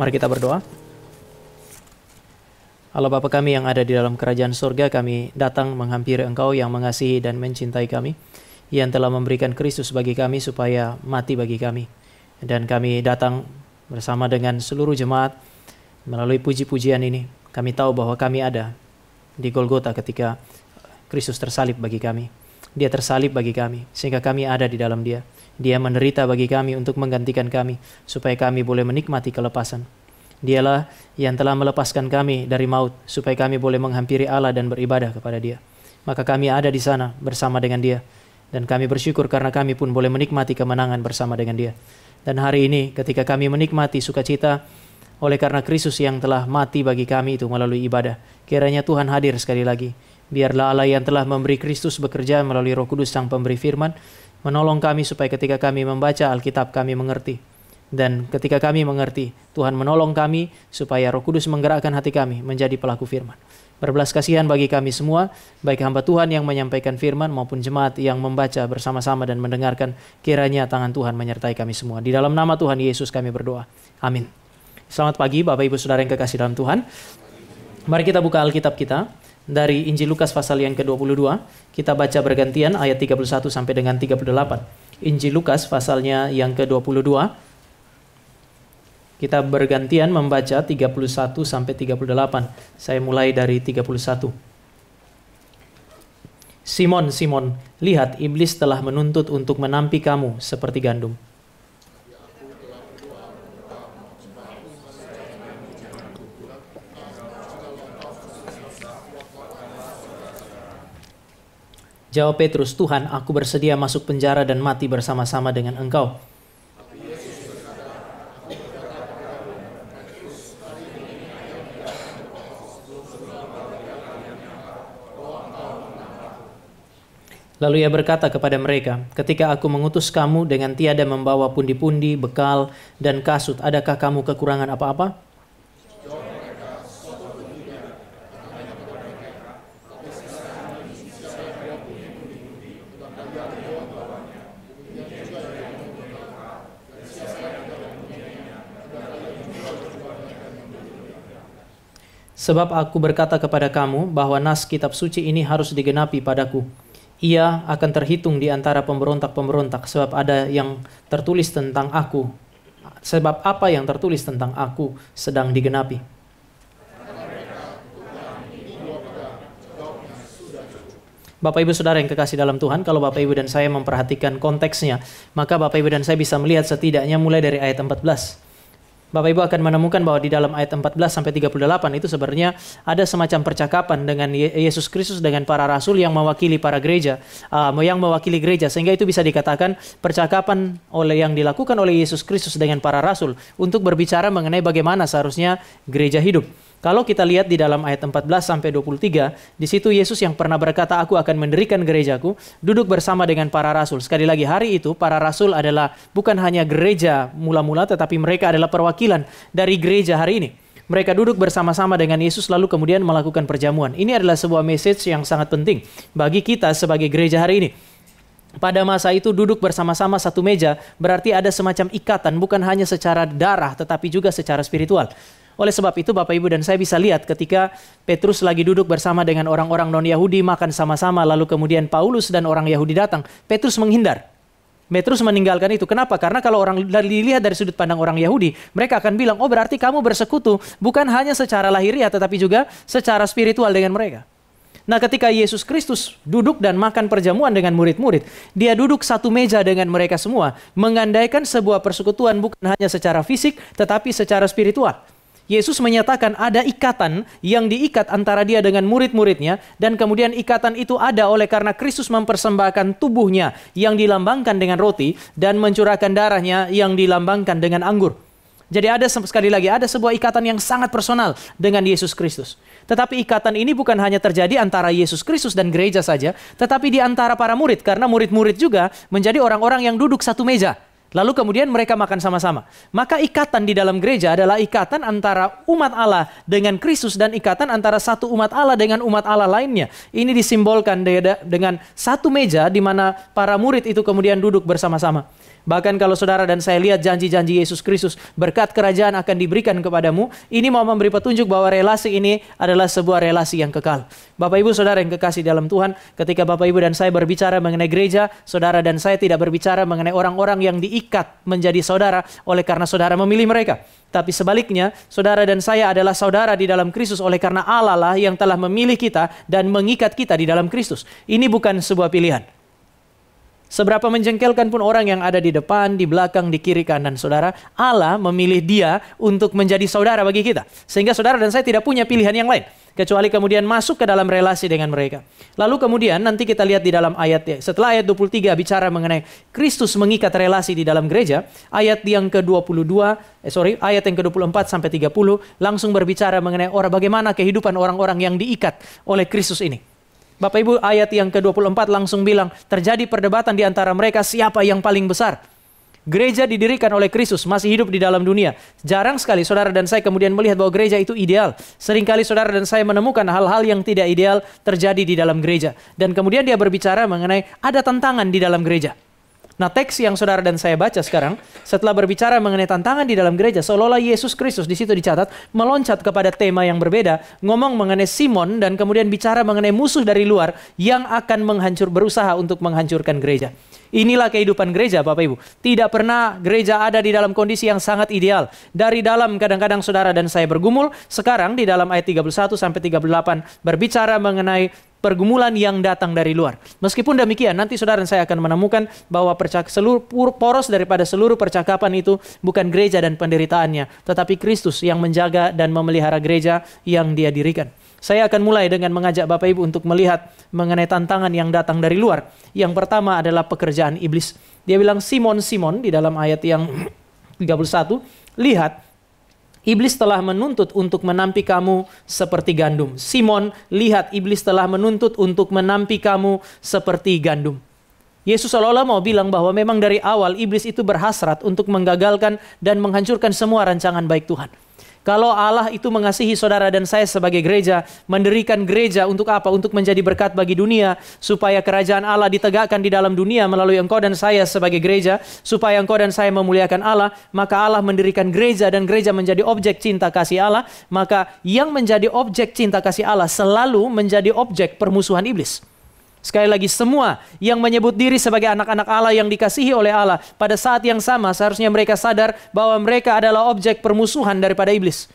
Mari kita berdoa. Allah Bapa kami yang ada di dalam kerajaan surga, kami datang menghampiri Engkau yang mengasihi dan mencintai kami, yang telah memberikan Kristus bagi kami supaya mati bagi kami. Dan kami datang bersama dengan seluruh jemaat melalui puji-pujian ini. Kami tahu bahwa kami ada di Golgota ketika Kristus tersalib bagi kami. Dia tersalib bagi kami, sehingga kami ada di dalam Dia. Dia menderita bagi kami untuk menggantikan kami, supaya kami boleh menikmati kelepasan. Dialah yang telah melepaskan kami dari maut, supaya kami boleh menghampiri Allah dan beribadah kepada Dia. Maka kami ada di sana bersama dengan Dia. Dan kami bersyukur karena kami pun boleh menikmati kemenangan bersama dengan Dia. Dan hari ini ketika kami menikmati sukacita oleh karena Kristus yang telah mati bagi kami itu melalui ibadah, kiranya Tuhan hadir sekali lagi. Biarlah Allah yang telah memberi Kristus bekerja melalui Roh Kudus Sang Pemberi Firman, menolong kami supaya ketika kami membaca Alkitab kami mengerti. Dan ketika kami mengerti, Tuhan menolong kami supaya Roh Kudus menggerakkan hati kami menjadi pelaku firman. Berbelas kasihan bagi kami semua, baik hamba Tuhan yang menyampaikan firman maupun jemaat yang membaca bersama-sama dan mendengarkan. Kiranya tangan Tuhan menyertai kami semua. Di dalam nama Tuhan Yesus kami berdoa. Amin. Selamat pagi Bapak Ibu Saudara yang kekasih dalam Tuhan. Mari kita buka Alkitab kita dari Injil Lukas pasal yang ke-22. Kita baca bergantian ayat 31 sampai dengan 38. Injil Lukas pasalnya yang ke-22. Kita bergantian membaca 31 sampai 38. Saya mulai dari 31. Simon, Simon, lihat iblis telah menuntut untuk menampi kamu seperti gandum. Jawab Petrus, Tuhan, aku bersedia masuk penjara dan mati bersama-sama dengan Engkau. Lalu ia berkata kepada mereka, ketika aku mengutus kamu dengan tiada membawa pundi-pundi, bekal, dan kasut, adakah kamu kekurangan apa-apa? Sebab aku berkata kepada kamu bahwa nas kitab suci ini harus digenapi padaku. Ia akan terhitung di antara pemberontak-pemberontak, sebab ada yang tertulis tentang aku. Sebab apa yang tertulis tentang aku sedang digenapi. Bapak Ibu Saudara yang kekasih dalam Tuhan, kalau Bapak Ibu dan saya memperhatikan konteksnya, maka Bapak Ibu dan saya bisa melihat setidaknya mulai dari ayat 14. Bapak Ibu akan menemukan bahwa di dalam ayat 14 sampai 38 itu sebenarnya ada semacam percakapan dengan Yesus Kristus dengan para rasul yang mewakili para gereja, sehingga itu bisa dikatakan percakapan yang dilakukan oleh Yesus Kristus dengan para rasul untuk berbicara mengenai bagaimana seharusnya gereja hidup. Kalau kita lihat di dalam ayat 14 sampai 23, di situ Yesus yang pernah berkata, aku akan mendirikan gerejaku, duduk bersama dengan para rasul. Sekali lagi, hari itu para rasul adalah bukan hanya gereja mula-mula, tetapi mereka adalah perwakilan dari gereja hari ini. Mereka duduk bersama-sama dengan Yesus lalu kemudian melakukan perjamuan. Ini adalah sebuah message yang sangat penting bagi kita sebagai gereja hari ini. Pada masa itu duduk bersama-sama satu meja berarti ada semacam ikatan, bukan hanya secara darah tetapi juga secara spiritual. Oleh sebab itu Bapak Ibu dan saya bisa lihat ketika Petrus lagi duduk bersama dengan orang-orang non-Yahudi makan sama-sama, lalu kemudian Paulus dan orang Yahudi datang, Petrus menghindar. Petrus meninggalkan itu. Kenapa? Karena kalau orang dilihat dari sudut pandang orang Yahudi, mereka akan bilang, oh berarti kamu bersekutu bukan hanya secara lahiriah tetapi juga secara spiritual dengan mereka. Nah, ketika Yesus Kristus duduk dan makan perjamuan dengan murid-murid, dia duduk satu meja dengan mereka semua, mengandaikan sebuah persekutuan bukan hanya secara fisik tetapi secara spiritual. Yesus menyatakan ada ikatan yang diikat antara dia dengan murid-muridnya, dan kemudian ikatan itu ada oleh karena Kristus mempersembahkan tubuhnya yang dilambangkan dengan roti dan mencurahkan darahnya yang dilambangkan dengan anggur. Jadi sekali lagi ada sebuah ikatan yang sangat personal dengan Yesus Kristus. Tetapi ikatan ini bukan hanya terjadi antara Yesus Kristus dan gereja saja, tetapi di antara para murid, karena murid-murid juga menjadi orang-orang yang duduk satu meja Lalu kemudian mereka makan sama-sama. Maka ikatan di dalam gereja adalah ikatan antara umat Allah dengan Kristus dan ikatan antara satu umat Allah dengan umat Allah lainnya. Ini disimbolkan dengan satu meja di mana para murid itu kemudian duduk bersama-sama. Bahkan kalau saudara dan saya lihat janji-janji Yesus Kristus, berkat kerajaan akan diberikan kepadamu, ini mau memberi petunjuk bahwa relasi ini adalah sebuah relasi yang kekal. Bapak Ibu saudara yang kekasih dalam Tuhan, ketika Bapak Ibu dan saya berbicara mengenai gereja, saudara dan saya tidak berbicara mengenai orang-orang yang diikat menjadi saudara oleh karena saudara memilih mereka. Tapi sebaliknya, saudara dan saya adalah saudara di dalam Kristus oleh karena Allah lah yang telah memilih kita dan mengikat kita di dalam Kristus. Ini bukan sebuah pilihan. Seberapa menjengkelkan pun orang yang ada di depan, di belakang, di kiri kanan saudara, Allah memilih dia untuk menjadi saudara bagi kita. Sehingga saudara dan saya tidak punya pilihan yang lain, kecuali kemudian masuk ke dalam relasi dengan mereka. Lalu kemudian nanti kita lihat di dalam ayatnya. Setelah ayat 23 bicara mengenai Kristus mengikat relasi di dalam gereja, ayat yang ayat yang ke-24 sampai 30 langsung berbicara mengenai bagaimana kehidupan orang-orang yang diikat oleh Kristus ini. Bapak Ibu, ayat yang ke-24 langsung bilang, terjadi perdebatan di antara mereka siapa yang paling besar. Gereja didirikan oleh Kristus, masih hidup di dalam dunia. Jarang sekali saudara dan saya kemudian melihat bahwa gereja itu ideal. Seringkali saudara dan saya menemukan hal-hal yang tidak ideal terjadi di dalam gereja. Dan kemudian dia berbicara mengenai ada tantangan di dalam gereja. Nah, teks yang saudara dan saya baca sekarang, setelah berbicara mengenai tantangan di dalam gereja, seolah-olah Yesus Kristus di situ dicatat meloncat kepada tema yang berbeda, ngomong mengenai Simon dan kemudian bicara mengenai musuh dari luar yang akan berusaha untuk menghancurkan gereja. Inilah kehidupan gereja, Bapak Ibu. Tidak pernah gereja ada di dalam kondisi yang sangat ideal. Dari dalam kadang-kadang saudara dan saya bergumul, sekarang di dalam ayat 31 sampai 38 berbicara mengenai pergumulan yang datang dari luar. Meskipun demikian, nanti saudara dan saya akan menemukan bahwa seluruh poros daripada seluruh percakapan itu bukan gereja dan penderitaannya, tetapi Kristus yang menjaga dan memelihara gereja yang dia dirikan. Saya akan mulai dengan mengajak Bapak Ibu untuk melihat mengenai tantangan yang datang dari luar. Yang pertama adalah pekerjaan iblis. Dia bilang, Simon, Simon, di dalam ayat yang 31, lihat, iblis telah menuntut untuk menampi kamu seperti gandum. Simon, lihat, iblis telah menuntut untuk menampi kamu seperti gandum. Yesus seolah-olah mau bilang bahwa memang dari awal iblis itu berhasrat untuk menggagalkan dan menghancurkan semua rancangan baik Tuhan. Kalau Allah itu mengasihi saudara dan saya sebagai gereja, mendirikan gereja untuk apa? Untuk menjadi berkat bagi dunia, supaya kerajaan Allah ditegakkan di dalam dunia melalui engkau dan saya sebagai gereja, supaya engkau dan saya memuliakan Allah, maka Allah mendirikan gereja dan gereja menjadi objek cinta kasih Allah, maka yang menjadi objek cinta kasih Allah selalu menjadi objek permusuhan iblis. Sekali lagi, semua yang menyebut diri sebagai anak-anak Allah yang dikasihi oleh Allah, pada saat yang sama seharusnya mereka sadar bahwa mereka adalah objek permusuhan daripada iblis.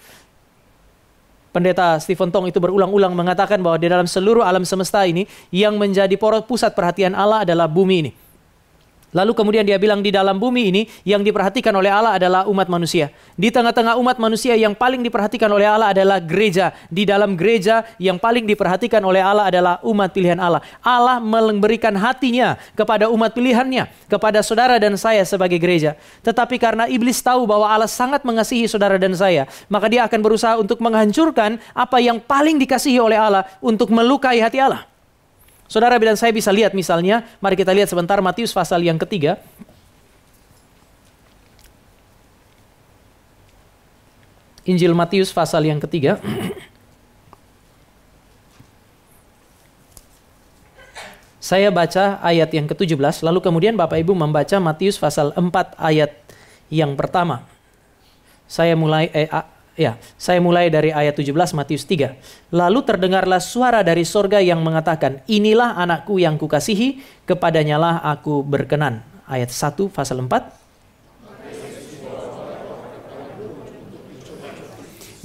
Pendeta Stephen Tong itu berulang-ulang mengatakan bahwa di dalam seluruh alam semesta ini, yang menjadi pusat perhatian Allah adalah bumi ini. Lalu kemudian dia bilang di dalam bumi ini yang diperhatikan oleh Allah adalah umat manusia. Di tengah-tengah umat manusia yang paling diperhatikan oleh Allah adalah gereja. Di dalam gereja yang paling diperhatikan oleh Allah adalah umat pilihan Allah. Allah memberikan hatinya kepada umat pilihannya, kepada saudara dan saya sebagai gereja. Tetapi karena iblis tahu bahwa Allah sangat mengasihi saudara dan saya, maka dia akan berusaha untuk menghancurkan apa yang paling dikasihi oleh Allah untuk melukai hati Allah. Saudara dan saya bisa lihat misalnya, mari kita lihat sebentar Matius pasal yang ketiga. Injil Matius pasal yang ketiga. Saya baca ayat yang ke-17, lalu kemudian Bapak Ibu membaca Matius pasal 4 ayat yang pertama. Saya mulai dari ayat 17 Matius 3. Lalu terdengarlah suara dari sorga yang mengatakan, inilah anakku yang kukasihi, kepadanyalah aku berkenan. Ayat 1 pasal 4.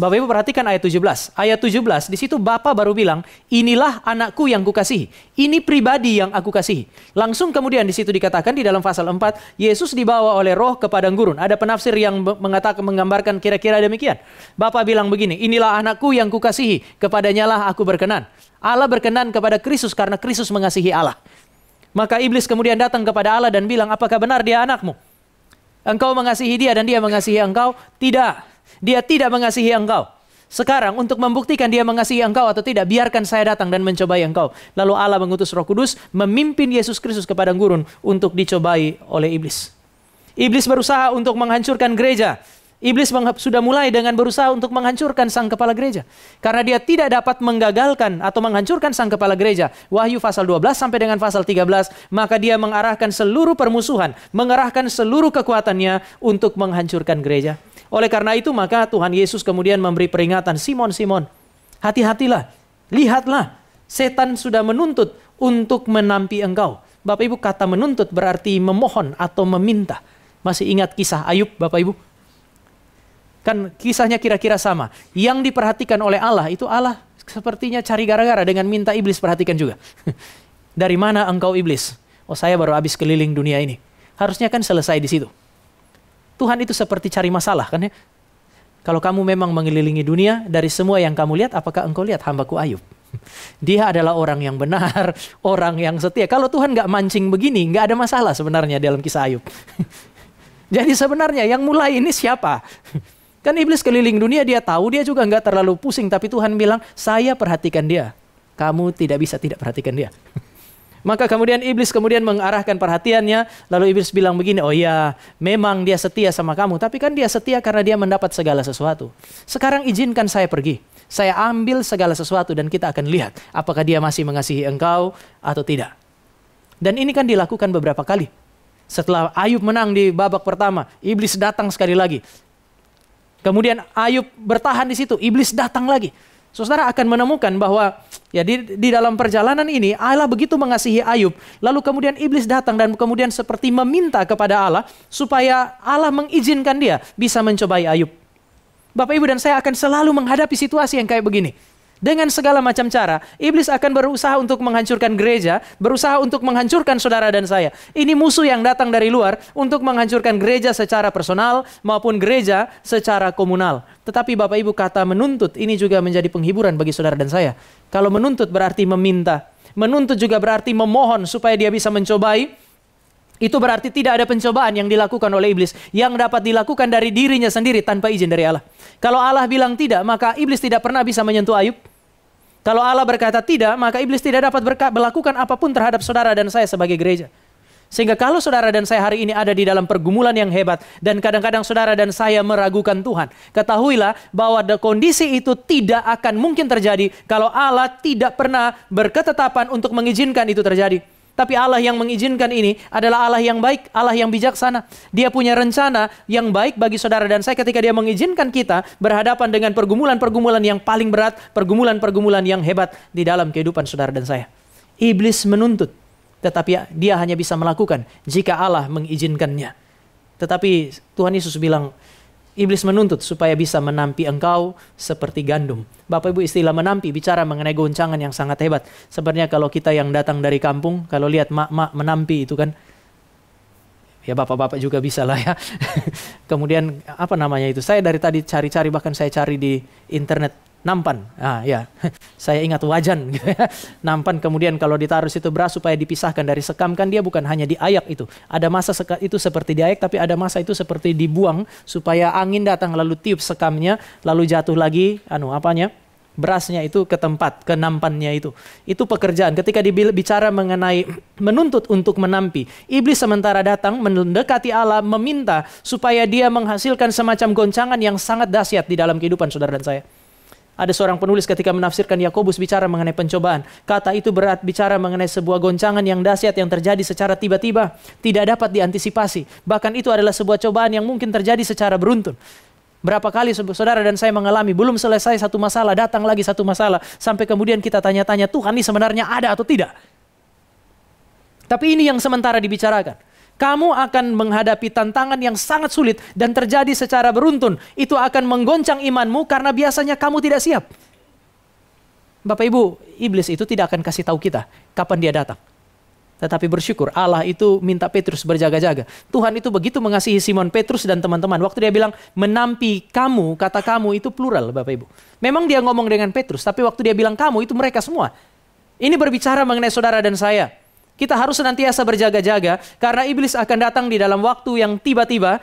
Bapak Ibu perhatikan ayat 17. Ayat 17 di situ Bapa baru bilang, inilah anakku yang kukasihi. Ini pribadi yang aku kasihi. Langsung kemudian di situ dikatakan di dalam pasal 4, Yesus dibawa oleh roh ke padang gurun. Ada penafsir yang menggambarkan kira-kira demikian. Bapa bilang begini, inilah anakku yang kukasihi, kepadanyalah aku berkenan. Allah berkenan kepada Kristus karena Kristus mengasihi Allah. Maka iblis kemudian datang kepada Allah dan bilang, apakah benar dia anakmu? Engkau mengasihi dia dan dia mengasihi engkau? Tidak. Dia tidak mengasihi engkau. Sekarang untuk membuktikan dia mengasihi engkau atau tidak, biarkan saya datang dan mencobai engkau. Lalu Allah mengutus Roh Kudus memimpin Yesus Kristus ke padang gurun untuk dicobai oleh iblis. Iblis berusaha untuk menghancurkan gereja. Iblis sudah mulai dengan berusaha untuk menghancurkan sang kepala gereja. Karena dia tidak dapat menggagalkan atau menghancurkan sang kepala gereja. Wahyu pasal 12 sampai dengan pasal 13. Maka dia mengarahkan seluruh permusuhan, mengarahkan seluruh kekuatannya untuk menghancurkan gereja. Oleh karena itu maka Tuhan Yesus kemudian memberi peringatan, Simon, Simon, hati-hatilah, lihatlah, setan sudah menuntut untuk menampi engkau. Bapak Ibu, kata menuntut berarti memohon atau meminta. Masih ingat kisah Ayub, Bapak Ibu? Kan kisahnya kira-kira sama. Yang diperhatikan oleh Allah, itu Allah sepertinya cari gara-gara dengan minta iblis perhatikan juga. Dari mana engkau iblis? Oh, saya baru habis keliling dunia ini. Harusnya kan selesai di situ. Tuhan itu seperti cari masalah kan ya. Kalau kamu memang mengelilingi dunia, dari semua yang kamu lihat, apakah engkau lihat hambaku Ayub? Dia adalah orang yang benar, orang yang setia. Kalau Tuhan nggak mancing begini, nggak ada masalah sebenarnya dalam kisah Ayub. Jadi sebenarnya yang mulai ini siapa? Kan iblis keliling dunia, dia tahu, dia juga nggak terlalu pusing. Tapi Tuhan bilang, saya perhatikan dia. Kamu tidak bisa tidak perhatikan dia. Maka kemudian iblis kemudian mengarahkan perhatiannya. Lalu iblis bilang begini, oh iya, memang dia setia sama kamu. Tapi kan dia setia karena dia mendapat segala sesuatu. Sekarang izinkan saya pergi. Saya ambil segala sesuatu dan kita akan lihat apakah dia masih mengasihi engkau atau tidak. Dan ini kan dilakukan beberapa kali. Setelah Ayub menang di babak pertama, iblis datang sekali lagi. Kemudian Ayub bertahan di situ, iblis datang lagi. Saudara akan menemukan bahwa ya di dalam perjalanan ini Allah begitu mengasihi Ayub, lalu kemudian iblis datang dan kemudian seperti meminta kepada Allah supaya Allah mengizinkan dia bisa mencobai Ayub. Bapak Ibu dan saya akan selalu menghadapi situasi yang kayak begini. Dengan segala macam cara, iblis akan berusaha untuk menghancurkan gereja, berusaha untuk menghancurkan saudara dan saya. Ini musuh yang datang dari luar untuk menghancurkan gereja secara personal maupun gereja secara komunal. Tetapi Bapak Ibu, kata menuntut ini juga menjadi penghiburan bagi saudara dan saya. Kalau menuntut berarti meminta, menuntut juga berarti memohon supaya dia bisa mencobai. Itu berarti tidak ada pencobaan yang dilakukan oleh iblis yang dapat dilakukan dari dirinya sendiri tanpa izin dari Allah. Kalau Allah bilang tidak, maka iblis tidak pernah bisa menyentuh Ayub. Kalau Allah berkata tidak, maka iblis tidak dapat melakukan apapun terhadap saudara dan saya sebagai gereja. Sehingga kalau saudara dan saya hari ini ada di dalam pergumulan yang hebat, dan kadang-kadang saudara dan saya meragukan Tuhan, ketahuilah bahwa kondisi itu tidak akan mungkin terjadi kalau Allah tidak pernah berketetapan untuk mengizinkan itu terjadi. Tapi Allah yang mengizinkan ini adalah Allah yang baik, Allah yang bijaksana. Dia punya rencana yang baik bagi saudara dan saya ketika dia mengizinkan kita berhadapan dengan pergumulan-pergumulan yang paling berat, pergumulan-pergumulan yang hebat di dalam kehidupan saudara dan saya. Iblis menuntut, tetapi dia hanya bisa melakukan jika Allah mengizinkannya. Tetapi Tuhan Yesus bilang, iblis menuntut supaya bisa menampi engkau seperti gandum. Bapak Ibu, istilah menampi bicara mengenai goncangan yang sangat hebat. Sebenarnya kalau kita yang datang dari kampung, kalau lihat mak-mak menampi itu kan, ya bapak-bapak juga bisa lah ya. Kemudian apa namanya itu? Saya dari tadi cari-cari, bahkan saya cari di internet. Nampan, ya, saya ingat wajan, gitu ya. Nampan kemudian kalau ditaruh situ beras supaya dipisahkan dari sekam, kan dia bukan hanya diayak itu. Ada masa itu seperti diayak, tapi ada masa itu seperti dibuang supaya angin datang lalu tiup sekamnya, lalu jatuh lagi, berasnya itu ke tempat, ke nampannya itu. Itu pekerjaan. Ketika bicara mengenai menuntut untuk menampi, iblis sementara datang mendekati Allah, meminta supaya dia menghasilkan semacam goncangan yang sangat dahsyat di dalam kehidupan saudara dan saya. Ada seorang penulis ketika menafsirkan Yakobus bicara mengenai pencobaan. Kata itu berat bicara mengenai sebuah goncangan yang dahsyat yang terjadi secara tiba-tiba. Tidak dapat diantisipasi. Bahkan itu adalah sebuah cobaan yang mungkin terjadi secara beruntun. Berapa kali saudara dan saya mengalami, belum selesai satu masalah, datang lagi satu masalah. Sampai kemudian kita tanya-tanya, Tuhan ini sebenarnya ada atau tidak? Tapi ini yang sementara dibicarakan. Kamu akan menghadapi tantangan yang sangat sulit dan terjadi secara beruntun. Itu akan menggoncang imanmu karena biasanya kamu tidak siap. Bapak Ibu, iblis itu tidak akan kasih tahu kita kapan dia datang. Tetapi bersyukur Allah itu minta Petrus berjaga-jaga. Tuhan itu begitu mengasihi Simon Petrus dan teman-teman. Waktu dia bilang menampi kamu, kata kamu itu plural Bapak Ibu. Memang dia ngomong dengan Petrus, tapi waktu dia bilang kamu itu mereka semua. Ini berbicara mengenai saudara dan saya. Kita harus senantiasa berjaga-jaga karena iblis akan datang di dalam waktu yang tiba-tiba.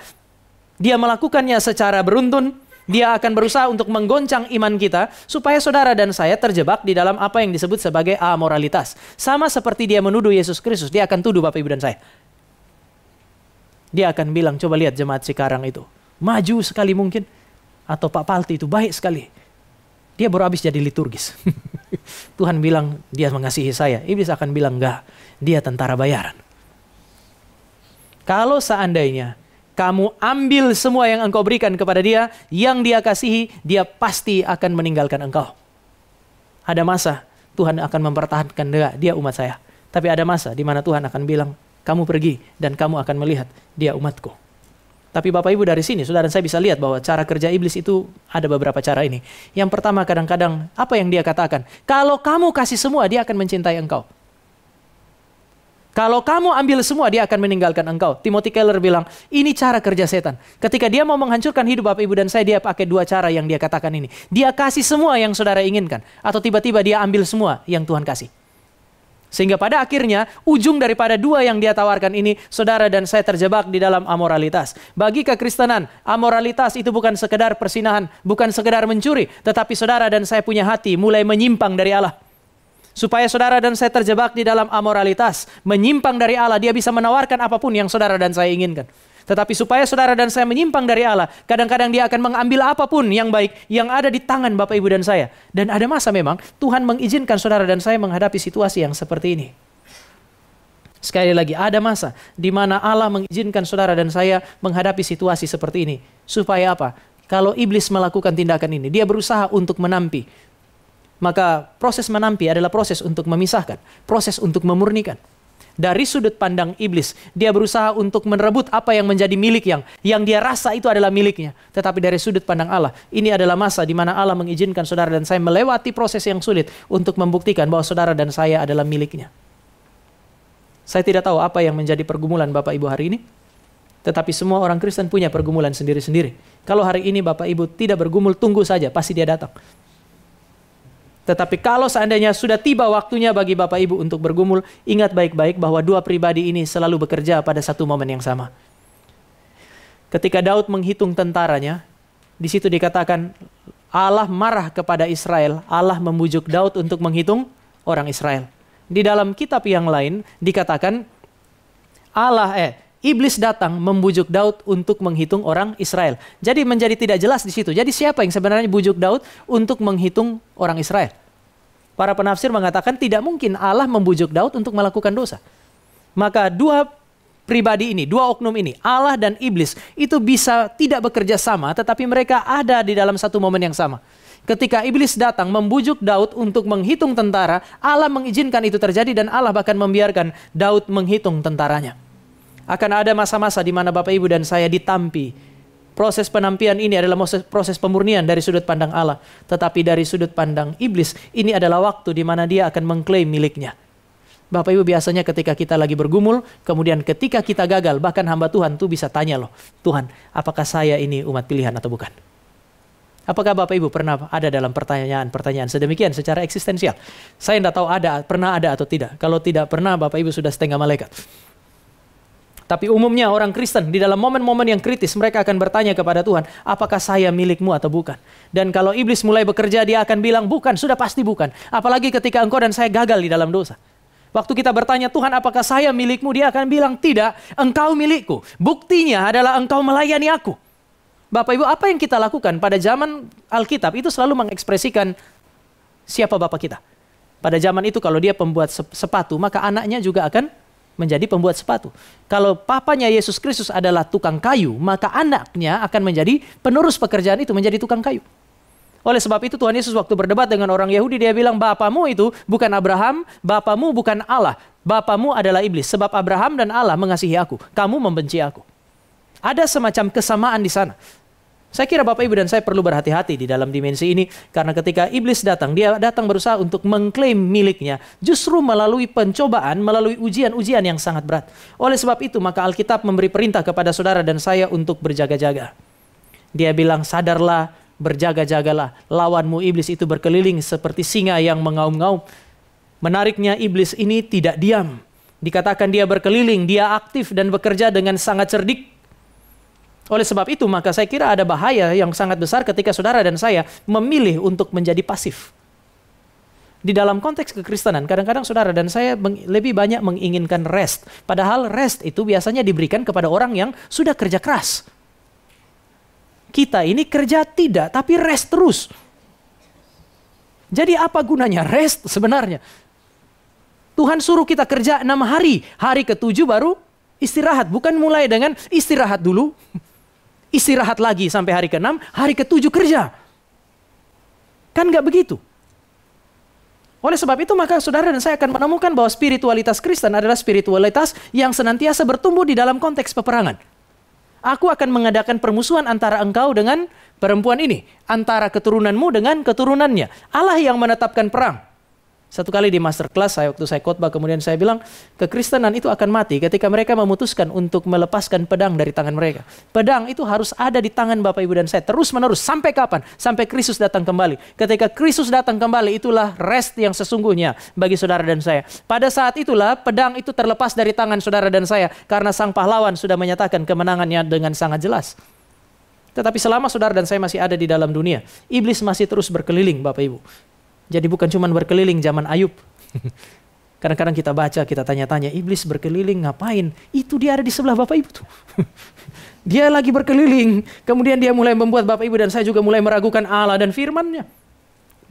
Dia melakukannya secara beruntun. Dia akan berusaha untuk menggoncang iman kita supaya saudara dan saya terjebak di dalam apa yang disebut sebagai amoralitas. Sama seperti dia menuduh Yesus Kristus, dia akan tuduh Bapak Ibu dan saya. Dia akan bilang, coba lihat jemaat Cikarang itu. Maju sekali mungkin. Atau Pak Palti itu baik sekali. Dia baru habis jadi liturgis. Tuhan bilang dia mengasihi saya. Iblis akan bilang enggak. Dia tentara bayaran. Kalau seandainya kamu ambil semua yang engkau berikan kepada dia, yang dia kasihi, dia pasti akan meninggalkan engkau. Ada masa Tuhan akan mempertahankan dia umat saya. Tapi ada masa di mana Tuhan akan bilang, kamu pergi dan kamu akan melihat dia umatku. Tapi Bapak Ibu dari sini, saudara saya bisa lihat bahwa cara kerja iblis itu ada beberapa cara ini. Yang pertama kadang-kadang apa yang dia katakan? Kalau kamu kasih semua, dia akan mencintai engkau. Kalau kamu ambil semua, dia akan meninggalkan engkau. Timothy Keller bilang, ini cara kerja setan. Ketika dia mau menghancurkan hidup Bapak Ibu dan saya, dia pakai dua cara yang dia katakan ini. Dia kasih semua yang saudara inginkan. Atau tiba-tiba dia ambil semua yang Tuhan kasih. Sehingga pada akhirnya, ujung daripada dua yang dia tawarkan ini, saudara dan saya terjebak di dalam amoralitas. Bagi kekristenan, amoralitas itu bukan sekedar persinahan, bukan sekedar mencuri. Tetapi saudara dan saya punya hati mulai menyimpang dari Allah. Supaya saudara dan saya terjebak di dalam amoralitas, menyimpang dari Allah, dia bisa menawarkan apapun yang saudara dan saya inginkan. Tetapi supaya saudara dan saya menyimpang dari Allah, kadang-kadang dia akan mengambil apapun yang baik yang ada di tangan Bapak Ibu dan saya. Dan ada masa memang Tuhan mengizinkan saudara dan saya menghadapi situasi yang seperti ini. Sekali lagi, ada masa di mana Allah mengizinkan saudara dan saya menghadapi situasi seperti ini. Supaya apa? Kalau iblis melakukan tindakan ini, dia berusaha untuk menampi. Maka proses menampi adalah proses untuk memisahkan, proses untuk memurnikan. Dari sudut pandang iblis, dia berusaha untuk merebut apa yang menjadi milik yang dia rasa itu adalah miliknya. Tetapi dari sudut pandang Allah, ini adalah masa di mana Allah mengizinkan saudara dan saya melewati proses yang sulit untuk membuktikan bahwa saudara dan saya adalah miliknya. Saya tidak tahu apa yang menjadi pergumulan Bapak Ibu hari ini, tetapi semua orang Kristen punya pergumulan sendiri-sendiri. Kalau hari ini Bapak Ibu tidak bergumul, tunggu saja, pasti dia datang. Tetapi kalau seandainya sudah tiba waktunya bagi Bapak Ibu untuk bergumul, ingat baik-baik bahwa dua pribadi ini selalu bekerja pada satu momen yang sama. Ketika Daud menghitung tentaranya, di situ dikatakan Allah marah kepada Israel, Allah membujuk Daud untuk menghitung orang Israel. Di dalam kitab yang lain dikatakan Iblis datang membujuk Daud untuk menghitung orang Israel. Jadi menjadi tidak jelas di situ. Jadi siapa yang sebenarnya bujuk Daud untuk menghitung orang Israel? Para penafsir mengatakan tidak mungkin Allah membujuk Daud untuk melakukan dosa. Maka dua pribadi ini, dua oknum ini, Allah dan iblis, itu bisa tidak bekerja sama, tetapi mereka ada di dalam satu momen yang sama. Ketika iblis datang membujuk Daud untuk menghitung tentara, Allah mengizinkan itu terjadi dan Allah bahkan membiarkan Daud menghitung tentaranya. Akan ada masa-masa di mana Bapak Ibu dan saya ditampi. Proses penampian ini adalah proses pemurnian dari sudut pandang Allah. Tetapi dari sudut pandang iblis, ini adalah waktu di mana dia akan mengklaim miliknya. Bapak Ibu biasanya ketika kita lagi bergumul, kemudian ketika kita gagal, bahkan hamba Tuhan tuh bisa tanya loh, Tuhan, apakah saya ini umat pilihan atau bukan? Apakah Bapak Ibu pernah ada dalam pertanyaan sedemikian secara eksistensial? Saya tidak tahu pernah ada atau tidak. Kalau tidak pernah, Bapak Ibu sudah setengah malaikat. Tapi umumnya orang Kristen di dalam momen-momen yang kritis mereka akan bertanya kepada Tuhan, apakah saya milikmu atau bukan? Dan kalau iblis mulai bekerja, dia akan bilang bukan, sudah pasti bukan. Apalagi ketika engkau dan saya gagal di dalam dosa. Waktu kita bertanya, Tuhan apakah saya milikmu? Dia akan bilang tidak, engkau milikku. Buktinya adalah engkau melayani aku. Bapak Ibu, apa yang kita lakukan pada zaman Alkitab itu selalu mengekspresikan siapa Bapak kita. Pada zaman itu kalau dia pembuat sepatu, maka anaknya juga akan menjadi pembuat sepatu. Kalau papanya Yesus Kristus adalah tukang kayu, maka anaknya akan menjadi penerus pekerjaan itu, menjadi tukang kayu. Oleh sebab itu Tuhan Yesus waktu berdebat dengan orang Yahudi, dia bilang, bapamu itu bukan Abraham, bapamu bukan Allah, bapamu adalah iblis. Sebab Abraham dan Allah mengasihi aku, kamu membenci aku. Ada semacam kesamaan di sana. Saya kira Bapak Ibu dan saya perlu berhati-hati di dalam dimensi ini, karena ketika iblis datang, dia datang berusaha untuk mengklaim miliknya, justru melalui pencobaan, melalui ujian-ujian yang sangat berat. Oleh sebab itu, maka Alkitab memberi perintah kepada saudara dan saya untuk berjaga-jaga. Dia bilang, sadarlah, berjaga-jagalah, lawanmu iblis itu berkeliling seperti singa yang mengaum-ngaum. Menariknya, iblis ini tidak diam. Dikatakan dia berkeliling, dia aktif dan bekerja dengan sangat cerdik. Oleh sebab itu, maka saya kira ada bahaya yang sangat besar ketika saudara dan saya memilih untuk menjadi pasif. Di dalam konteks kekristenan, kadang-kadang saudara dan saya lebih banyak menginginkan rest. Padahal rest itu biasanya diberikan kepada orang yang sudah kerja keras. Kita ini kerja tidak, tapi rest terus. Jadi apa gunanya rest sebenarnya? Tuhan suruh kita kerja 6 hari. Hari ke-7 baru istirahat. Bukan mulai dengan istirahat dulu. Istirahat lagi sampai hari ke-6. Hari ke-7 kerja. Kan gak begitu. Oleh sebab itu maka saudara dan saya akan menemukan bahwa spiritualitas Kristen adalah spiritualitas yang senantiasa bertumbuh di dalam konteks peperangan. Aku akan mengadakan permusuhan antara engkau dengan perempuan ini. Antara keturunanmu dengan keturunannya. Allah yang menetapkan perang. Satu kali di masterclass waktu saya khotbah kemudian saya bilang, kekristenan itu akan mati ketika mereka memutuskan untuk melepaskan pedang dari tangan mereka. Pedang itu harus ada di tangan Bapak Ibu dan saya terus menerus. Sampai kapan? Sampai Kristus datang kembali. Ketika Kristus datang kembali, itulah rest yang sesungguhnya bagi saudara dan saya. Pada saat itulah pedang itu terlepas dari tangan saudara dan saya, karena sang pahlawan sudah menyatakan kemenangannya dengan sangat jelas. Tetapi selama saudara dan saya masih ada di dalam dunia, iblis masih terus berkeliling Bapak Ibu. Jadi bukan cuma berkeliling zaman Ayub. Kadang-kadang kita baca, kita tanya-tanya, iblis berkeliling ngapain? Itu dia ada di sebelah Bapak Ibu tuh. Dia lagi berkeliling. Kemudian dia mulai membuat Bapak Ibu dan saya juga mulai meragukan Allah dan firman-Nya.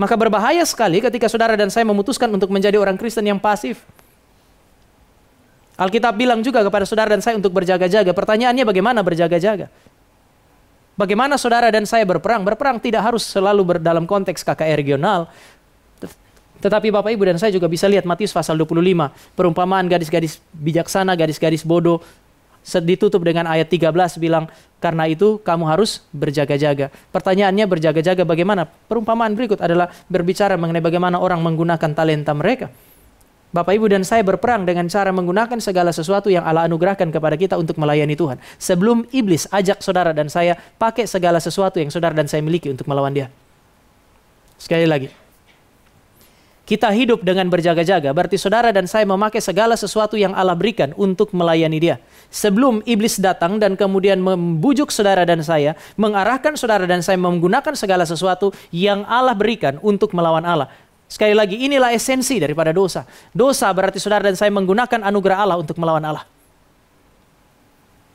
Maka berbahaya sekali ketika saudara dan saya memutuskan untuk menjadi orang Kristen yang pasif. Alkitab bilang juga kepada saudara dan saya untuk berjaga-jaga. Pertanyaannya bagaimana berjaga-jaga? Bagaimana saudara dan saya berperang? Berperang tidak harus selalu dalam konteks KKR regional. Tetapi Bapak Ibu dan saya juga bisa lihat Matius pasal 25. Perumpamaan gadis-gadis bijaksana, gadis-gadis bodoh. Ditutup dengan ayat 13 bilang, karena itu kamu harus berjaga-jaga. Pertanyaannya berjaga-jaga bagaimana? Perumpamaan berikut adalah berbicara mengenai bagaimana orang menggunakan talenta mereka. Bapak Ibu dan saya berperang dengan cara menggunakan segala sesuatu yang Allah anugerahkan kepada kita untuk melayani Tuhan. Sebelum iblis ajak saudara dan saya pakai segala sesuatu yang saudara dan saya miliki untuk melawan dia. Sekali lagi. Kita hidup dengan berjaga-jaga, berarti saudara dan saya memakai segala sesuatu yang Allah berikan untuk melayani dia. Sebelum iblis datang dan kemudian membujuk saudara dan saya, mengarahkan saudara dan saya menggunakan segala sesuatu yang Allah berikan untuk melawan Allah. Sekali lagi, inilah esensi daripada dosa. Dosa berarti saudara dan saya menggunakan anugerah Allah untuk melawan Allah.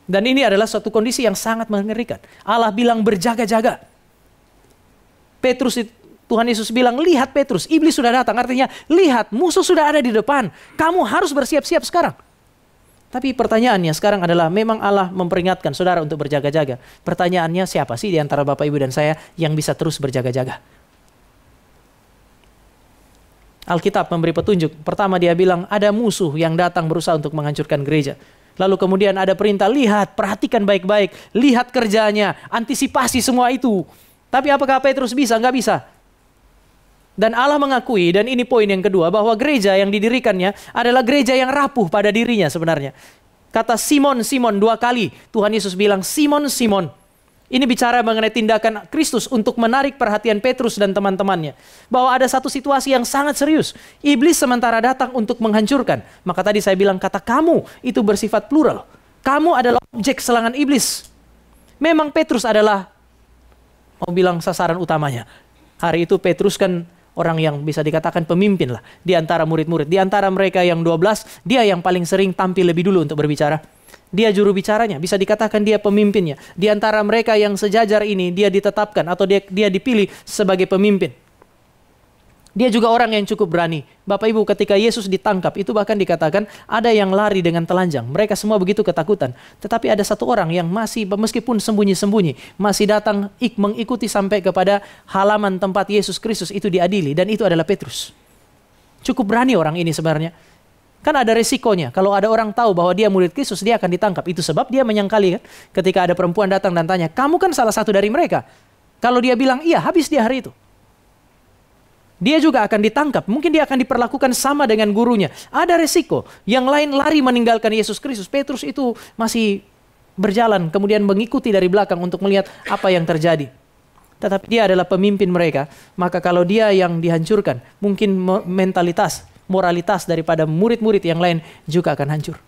Dan ini adalah suatu kondisi yang sangat mengerikan. Allah bilang berjaga-jaga. Tuhan Yesus bilang, lihat Petrus, iblis sudah datang. Artinya, lihat, musuh sudah ada di depan. Kamu harus bersiap-siap sekarang. Tapi pertanyaannya sekarang adalah, memang Allah memperingatkan saudara untuk berjaga-jaga. Pertanyaannya, siapa sih di antara Bapak Ibu dan saya yang bisa terus berjaga-jaga? Alkitab memberi petunjuk. Pertama dia bilang, ada musuh yang datang berusaha untuk menghancurkan gereja. Lalu kemudian ada perintah, lihat, perhatikan baik-baik. Lihat kerjanya, antisipasi semua itu. Tapi apakah Petrus bisa? Enggak bisa. Dan Allah mengakui, dan ini poin yang kedua, bahwa gereja yang didirikannya adalah gereja yang rapuh pada dirinya sebenarnya. Kata Simon, Simon 2 kali. Tuhan Yesus bilang, Simon, Simon. Ini bicara mengenai tindakan Kristus untuk menarik perhatian Petrus dan teman-temannya. Bahwa ada satu situasi yang sangat serius. Iblis sementara datang untuk menghancurkan. Maka tadi saya bilang kata kamu itu bersifat plural. Kamu adalah objek serangan iblis. Memang Petrus adalah, mau bilang sasaran utamanya. Hari itu Petrus kan orang yang bisa dikatakan pemimpin lah. Di antara murid-murid. Di antara mereka yang 12, dia yang paling sering tampil lebih dulu untuk berbicara. Dia juru bicaranya, bisa dikatakan dia pemimpinnya. Di antara mereka yang sejajar ini, dia ditetapkan atau dia dipilih sebagai pemimpin. Dia juga orang yang cukup berani. Bapak Ibu, ketika Yesus ditangkap, itu bahkan dikatakan ada yang lari dengan telanjang. Mereka semua begitu ketakutan. Tetapi ada satu orang yang masih, meskipun sembunyi-sembunyi, masih datang mengikuti sampai kepada halaman tempat Yesus Kristus itu diadili. Dan itu adalah Petrus. Cukup berani orang ini sebenarnya. Kan ada resikonya. Kalau ada orang tahu bahwa dia murid Kristus, dia akan ditangkap. Itu sebab dia menyangkali kan. Ketika ada perempuan datang dan tanya, kamu kan salah satu dari mereka. Kalau dia bilang, iya, habis dia hari itu. Dia juga akan ditangkap. Mungkin dia akan diperlakukan sama dengan gurunya. Ada resiko. Yang lain lari meninggalkan Yesus Kristus. Petrus itu masih berjalan, kemudian mengikuti dari belakang untuk melihat apa yang terjadi. Tetapi dia adalah pemimpin mereka. Maka kalau dia yang dihancurkan, mungkin moralitas daripada murid-murid yang lain juga akan hancur.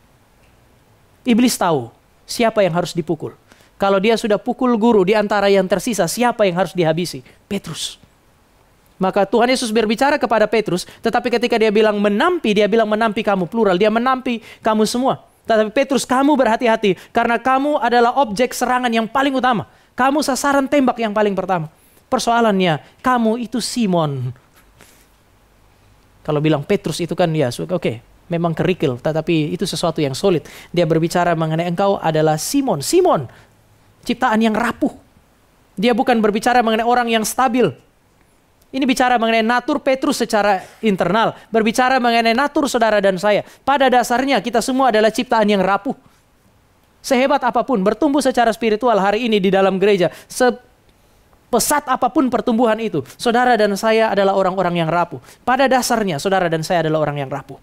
Iblis tahu siapa yang harus dipukul. Kalau dia sudah pukul guru, di antara yang tersisa, siapa yang harus dihabisi? Petrus. Maka Tuhan Yesus berbicara kepada Petrus, tetapi ketika dia bilang menampi kamu plural, dia menampi kamu semua. Tetapi Petrus, kamu berhati-hati karena kamu adalah objek serangan yang paling utama. Kamu sasaran tembak yang paling pertama. Persoalannya, kamu itu Simon. Kalau bilang Petrus itu kan ya, oke, memang kerikil, tetapi itu sesuatu yang solid. Dia berbicara mengenai engkau adalah Simon. Simon, ciptaan yang rapuh. Dia bukan berbicara mengenai orang yang stabil. Ini bicara mengenai natur Petrus secara internal. Berbicara mengenai natur saudara dan saya. Pada dasarnya kita semua adalah ciptaan yang rapuh. Sehebat apapun, bertumbuh secara spiritual hari ini di dalam gereja. Sepesat apapun pertumbuhan itu. Saudara dan saya adalah orang-orang yang rapuh. Pada dasarnya saudara dan saya adalah orang yang rapuh.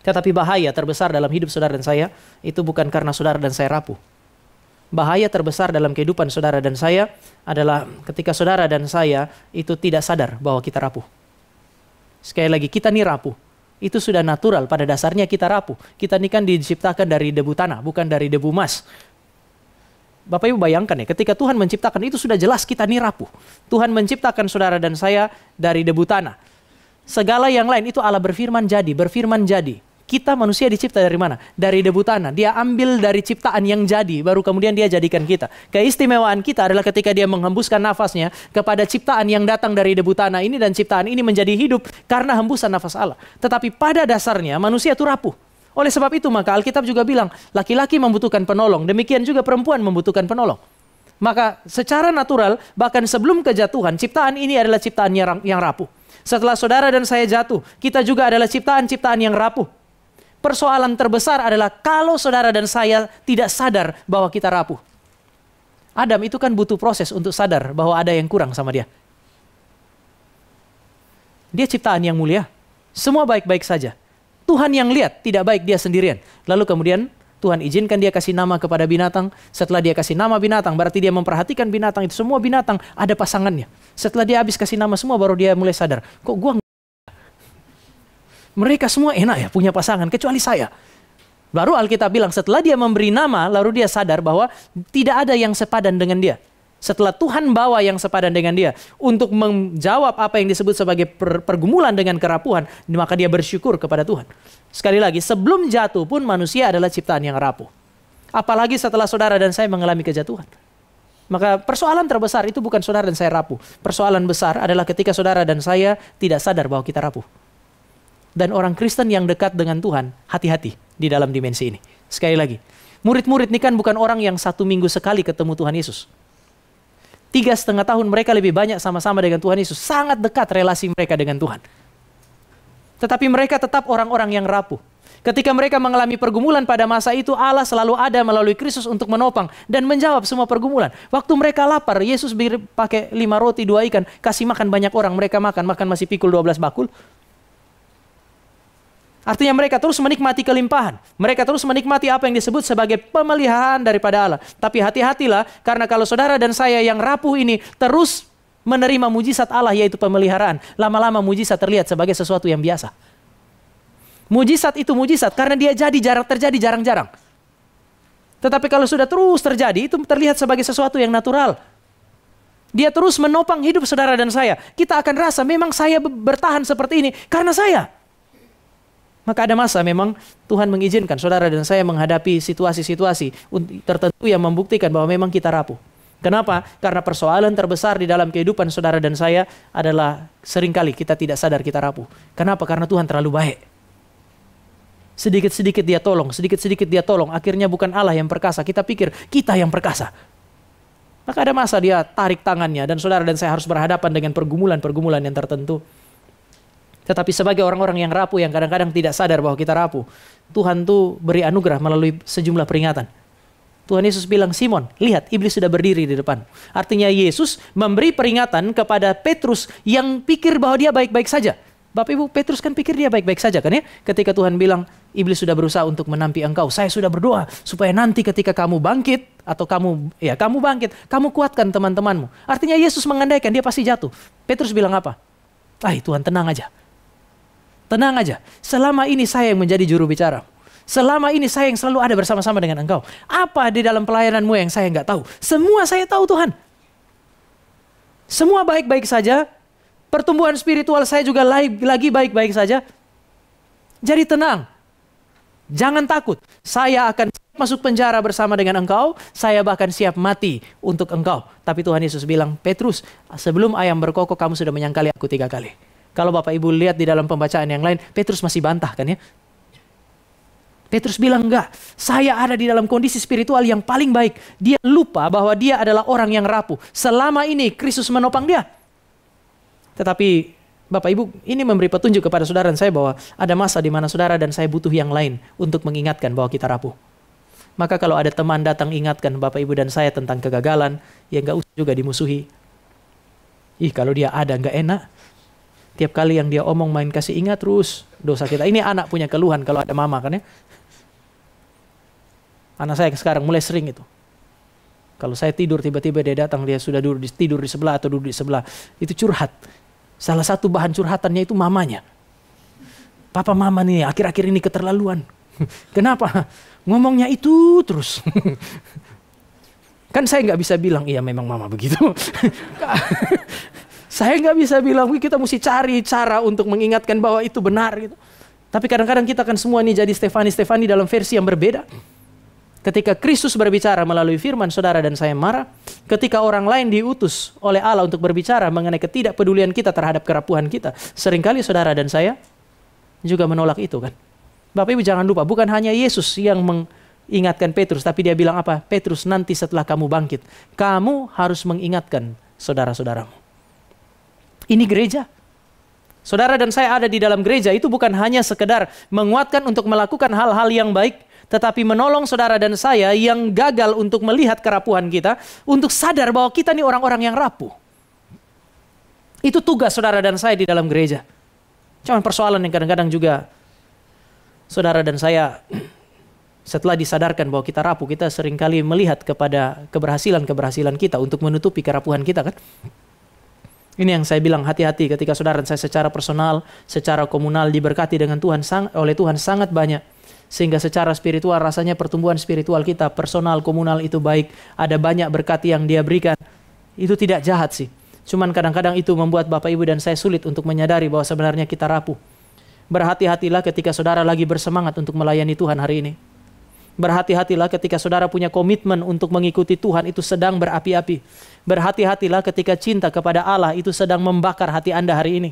Tetapi bahaya terbesar dalam hidup saudara dan saya, itu bukan karena saudara dan saya rapuh. Bahaya terbesar dalam kehidupan saudara dan saya adalah ketika saudara dan saya itu tidak sadar bahwa kita rapuh. Sekali lagi, kita nih rapuh. Itu sudah natural, pada dasarnya kita rapuh. Kita ini kan diciptakan dari debu tanah, bukan dari debu emas. Bapak Ibu bayangkan ya, ketika Tuhan menciptakan itu sudah jelas kita nih rapuh. Tuhan menciptakan saudara dan saya dari debu tanah. Segala yang lain itu Allah berfirman jadi. Kita manusia dicipta dari mana? Dari debu tanah. Dia ambil dari ciptaan yang jadi, baru kemudian dia jadikan kita. Keistimewaan kita adalah ketika dia menghembuskan nafasnya kepada ciptaan yang datang dari debu tanah ini, dan ciptaan ini menjadi hidup karena hembusan nafas Allah. Tetapi pada dasarnya manusia itu rapuh. Oleh sebab itu maka Alkitab juga bilang, laki-laki membutuhkan penolong, demikian juga perempuan membutuhkan penolong. Maka secara natural, bahkan sebelum kejatuhan, ciptaan ini adalah ciptaan yang rapuh. Setelah saudara dan saya jatuh, kita juga adalah ciptaan-ciptaan yang rapuh. Persoalan terbesar adalah kalau saudara dan saya tidak sadar bahwa kita rapuh. Adam itu kan butuh proses untuk sadar bahwa ada yang kurang sama dia. Dia ciptaan yang mulia. Semua baik-baik saja. Tuhan yang lihat tidak baik dia sendirian. Lalu kemudian Tuhan izinkan dia kasih nama kepada binatang. Setelah dia kasih nama binatang, berarti dia memperhatikan binatang itu. Semua binatang ada pasangannya. Setelah dia habis kasih nama semua, baru dia mulai sadar. Kok gua mereka semua enak ya punya pasangan, kecuali saya. Baru Alkitab bilang setelah dia memberi nama, lalu dia sadar bahwa tidak ada yang sepadan dengan dia. Setelah Tuhan bawa yang sepadan dengan dia untuk menjawab apa yang disebut sebagai pergumulan dengan kerapuhan, maka dia bersyukur kepada Tuhan. Sekali lagi, sebelum jatuh pun manusia adalah ciptaan yang rapuh. Apalagi setelah saudara dan saya mengalami kejatuhan. Maka persoalan terbesar itu bukan saudara dan saya rapuh. Persoalan besar adalah ketika saudara dan saya tidak sadar bahwa kita rapuh. Dan orang Kristen yang dekat dengan Tuhan, hati-hati di dalam dimensi ini. Sekali lagi, murid-murid ini kan bukan orang yang 1 minggu sekali ketemu Tuhan Yesus. 3,5 tahun mereka lebih banyak sama-sama dengan Tuhan Yesus. Sangat dekat relasi mereka dengan Tuhan. Tetapi mereka tetap orang-orang yang rapuh. Ketika mereka mengalami pergumulan pada masa itu, Allah selalu ada melalui Kristus untuk menopang dan menjawab semua pergumulan. Waktu mereka lapar, Yesus pakai 5 roti 2 ikan, kasih makan banyak orang. Mereka makan masih pikul 12 bakul. Artinya mereka terus menikmati kelimpahan. Mereka terus menikmati apa yang disebut sebagai pemeliharaan daripada Allah. Tapi hati-hatilah, karena kalau saudara dan saya yang rapuh ini terus menerima mujizat Allah, yaitu pemeliharaan, lama-lama mujizat terlihat sebagai sesuatu yang biasa. Mujizat itu mujizat karena dia terjadi jarang-jarang. Tetapi kalau sudah terus terjadi, itu terlihat sebagai sesuatu yang natural. Dia terus menopang hidup saudara dan saya. Kita akan rasa memang saya bertahan seperti ini karena saya. Maka ada masa memang Tuhan mengizinkan saudara dan saya menghadapi situasi-situasi tertentu yang membuktikan bahwa memang kita rapuh. Kenapa? Karena persoalan terbesar di dalam kehidupan saudara dan saya adalah seringkali kita tidak sadar kita rapuh. Kenapa? Karena Tuhan terlalu baik. Sedikit-sedikit dia tolong. Akhirnya bukan Allah yang perkasa, kita pikir kita yang perkasa. Maka ada masa dia tarik tangannya dan saudara dan saya harus berhadapan dengan pergumulan-pergumulan yang tertentu. Tetapi sebagai orang-orang yang rapuh, yang kadang-kadang tidak sadar bahwa kita rapuh, Tuhan tuh beri anugerah melalui sejumlah peringatan. Tuhan Yesus bilang, Simon, lihat iblis sudah berdiri di depan. Artinya Yesus memberi peringatan kepada Petrus yang pikir bahwa dia baik-baik saja. Bapak Ibu, Petrus kan pikir dia baik-baik saja kan ya? Ketika Tuhan bilang, iblis sudah berusaha untuk menampi engkau. Saya sudah berdoa supaya nanti ketika kamu bangkit, atau kamu bangkit, kamu kuatkan teman-temanmu. Artinya Yesus mengandaikan dia pasti jatuh. Petrus bilang apa? Tuhan tenang aja. Tenang aja, selama ini saya yang menjadi juru bicara. Selama ini saya yang selalu ada bersama-sama dengan engkau. Apa di dalam pelayananmu yang saya nggak tahu? Semua saya tahu Tuhan. Semua baik-baik saja, Pertumbuhan spiritual saya juga lagi baik-baik saja. Jadi tenang. Jangan takut. Saya akan masuk penjara bersama dengan engkau. Saya bahkan siap mati untuk engkau. Tapi Tuhan Yesus bilang, Petrus, sebelum ayam berkokok kamu sudah menyangkali aku 3 kali. Kalau Bapak Ibu lihat di dalam pembacaan yang lain, Petrus masih bantah kan ya. Petrus bilang enggak, saya ada di dalam kondisi spiritual yang paling baik. Dia lupa bahwa dia adalah orang yang rapuh. Selama ini Kristus menopang dia. Tetapi Bapak Ibu, ini memberi petunjuk kepada saudara dan saya bahwa ada masa di mana saudara dan saya butuh yang lain untuk mengingatkan bahwa kita rapuh. Maka kalau ada teman datang ingatkan Bapak Ibu dan saya tentang kegagalan, ya enggak usah juga dimusuhi. Kalau dia ada enggak enak. Tiap kali yang dia omong main kasih ingat terus dosa kita. Ini anak punya keluhan kalau ada mama kan ya. Anak saya sekarang mulai sering itu. Kalau saya tidur tiba-tiba dia datang, dia sudah tidur di sebelah atau duduk di sebelah. Itu curhat. Salah satu bahan curhatannya itu mamanya. Papa mama nih akhir-akhir ini keterlaluan. Kenapa? Ngomongnya itu terus. Kan saya nggak bisa bilang, iya memang mama begitu. Saya nggak bisa bilang, kita mesti cari cara untuk mengingatkan bahwa itu benar gitu. Tapi kadang-kadang kita kan semua ini jadi Stefani dalam versi yang berbeda. Ketika Kristus berbicara melalui firman, saudara dan saya marah. Ketika orang lain diutus oleh Allah untuk berbicara mengenai ketidakpedulian kita terhadap kerapuhan kita, seringkali saudara dan saya juga menolak itu kan. Bapak Ibu jangan lupa, bukan hanya Yesus yang mengingatkan Petrus, tapi dia bilang apa? Petrus, nanti setelah kamu bangkit, kamu harus mengingatkan saudara-saudaramu. Ini gereja. Saudara dan saya ada di dalam gereja itu bukan hanya sekedar menguatkan untuk melakukan hal-hal yang baik, tetapi menolong saudara dan saya yang gagal untuk melihat kerapuhan kita, untuk sadar bahwa kita ini orang-orang yang rapuh. Itu tugas saudara dan saya di dalam gereja. Cuman persoalan yang kadang-kadang juga saudara dan saya setelah disadarkan bahwa kita rapuh, kita seringkali melihat kepada keberhasilan-keberhasilan kita untuk menutupi kerapuhan kita kan. Ini yang saya bilang, hati-hati ketika saudara dan saya secara personal, secara komunal diberkati dengan Tuhan oleh Tuhan sangat banyak. Sehingga secara spiritual rasanya pertumbuhan spiritual kita, personal, komunal itu baik. Ada banyak berkat yang dia berikan. Itu tidak jahat sih. Cuman kadang-kadang itu membuat Bapak Ibu dan saya sulit untuk menyadari bahwa sebenarnya kita rapuh. Berhati-hatilah ketika saudara lagi bersemangat untuk melayani Tuhan hari ini. Berhati-hatilah ketika saudara punya komitmen untuk mengikuti Tuhan itu sedang berapi-api. Berhati-hatilah ketika cinta kepada Allah itu sedang membakar hati Anda hari ini.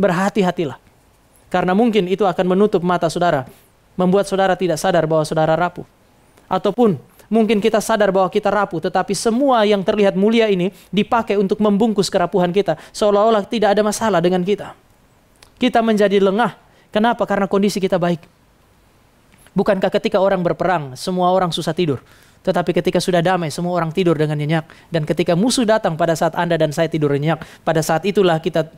Berhati-hatilah. Karena mungkin itu akan menutup mata saudara. Membuat saudara tidak sadar bahwa saudara rapuh. Ataupun mungkin kita sadar bahwa kita rapuh, tetapi semua yang terlihat mulia ini dipakai untuk membungkus kerapuhan kita. Seolah-olah tidak ada masalah dengan kita. Kita menjadi lengah. Kenapa? Karena kondisi kita baik. Bukankah ketika orang berperang, semua orang susah tidur. Tetapi ketika sudah damai, semua orang tidur dengan nyenyak. Dan ketika musuh datang pada saat Anda dan saya tidur nyenyak, pada saat itulah kita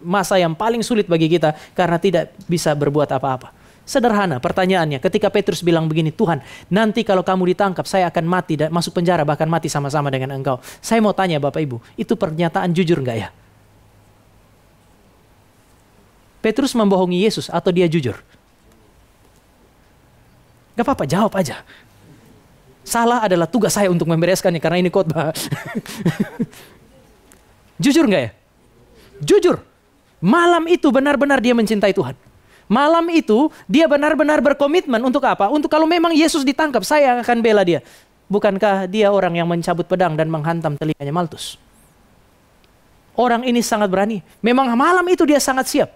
masa yang paling sulit bagi kita karena tidak bisa berbuat apa-apa. Sederhana pertanyaannya, ketika Petrus bilang begini, Tuhan, nanti kalau kamu ditangkap, saya akan mati dan masuk penjara, bahkan mati sama-sama dengan engkau. Saya mau tanya Bapak Ibu, itu pernyataan jujur enggak ya? Petrus membohongi Yesus atau dia jujur? Gak apa-apa, jawab aja. Salah adalah tugas saya untuk membereskannya karena ini khotbah. Jujur enggak ya? Jujur. Malam itu benar-benar dia mencintai Tuhan. Malam itu dia benar-benar berkomitmen untuk apa? Untuk kalau memang Yesus ditangkap, saya akan bela dia. Bukankah dia orang yang mencabut pedang dan menghantam telinganya Maltus? Orang ini sangat berani. Memang malam itu dia sangat siap.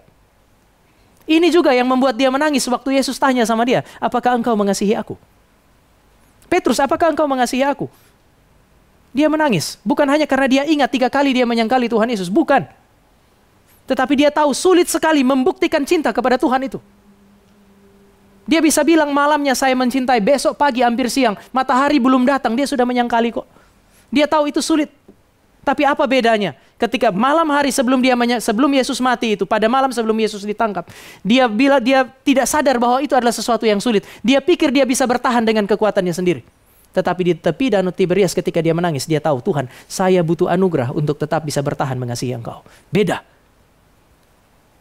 Ini juga yang membuat dia menangis waktu Yesus tanya sama dia, apakah engkau mengasihi aku? Petrus, apakah engkau mengasihi aku? Dia menangis. Bukan hanya karena dia ingat 3 kali dia menyangkali Tuhan Yesus. Bukan. Tetapi dia tahu sulit sekali membuktikan cinta kepada Tuhan itu. Dia bisa bilang malamnya saya mencintai, besok pagi hampir siang, matahari belum datang, dia sudah menyangkali kok. Dia tahu itu sulit. Tapi apa bedanya? Ketika malam hari sebelum Yesus mati itu, pada malam sebelum Yesus ditangkap, dia tidak sadar bahwa itu adalah sesuatu yang sulit. Dia pikir dia bisa bertahan dengan kekuatannya sendiri. Tetapi di tepi Danau Tiberias ketika dia menangis, dia tahu, Tuhan, saya butuh anugerah untuk tetap bisa bertahan mengasihi engkau. Beda.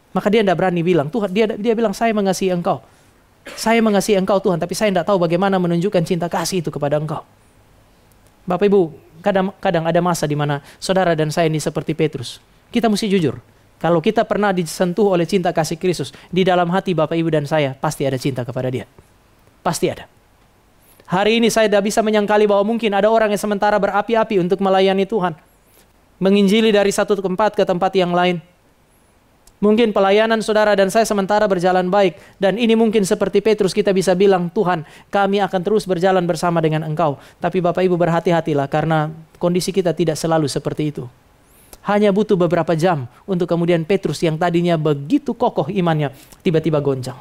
Maka dia tidak berani bilang, Tuhan, dia bilang, saya mengasihi engkau. Saya mengasihi engkau Tuhan, tapi saya tidak tahu bagaimana menunjukkan cinta kasih itu kepada engkau. Bapak Ibu, kadang ada masa di mana saudara dan saya ini seperti Petrus. Kita mesti jujur. Kalau kita pernah disentuh oleh cinta kasih Kristus, di dalam hati Bapak Ibu dan saya pasti ada cinta kepada Dia. Pasti ada. Hari ini saya tidak bisa menyangkali bahwa mungkin ada orang yang sementara berapi-api untuk melayani Tuhan. Menginjili dari satu tempat ke tempat yang lain. Mungkin pelayanan saudara dan saya sementara berjalan baik. Dan ini mungkin seperti Petrus kita bisa bilang, Tuhan kami akan terus berjalan bersama dengan Engkau. Tapi Bapak Ibu berhati-hatilah karena kondisi kita tidak selalu seperti itu. Hanya butuh beberapa jam untuk kemudian Petrus yang tadinya begitu kokoh imannya tiba-tiba goncang.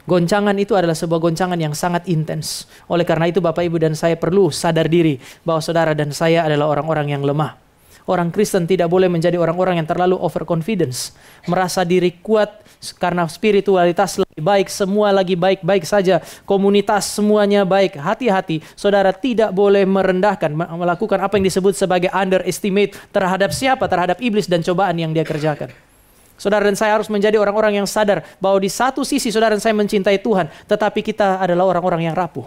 Goncangan itu adalah sebuah goncangan yang sangat intens. Oleh karena itu Bapak Ibu dan saya perlu sadar diri bahwa saudara dan saya adalah orang-orang yang lemah. Orang Kristen tidak boleh menjadi orang-orang yang terlalu overconfidence. Merasa diri kuat karena spiritualitas lagi baik, semua lagi baik-baik saja. Komunitas semuanya baik. Hati-hati, saudara tidak boleh merendahkan, melakukan apa yang disebut sebagai underestimate terhadap siapa? Terhadap iblis dan cobaan yang dia kerjakan. Saudara dan saya harus menjadi orang-orang yang sadar bahwa di satu sisi saudara dan saya mencintai Tuhan, tetapi kita adalah orang-orang yang rapuh.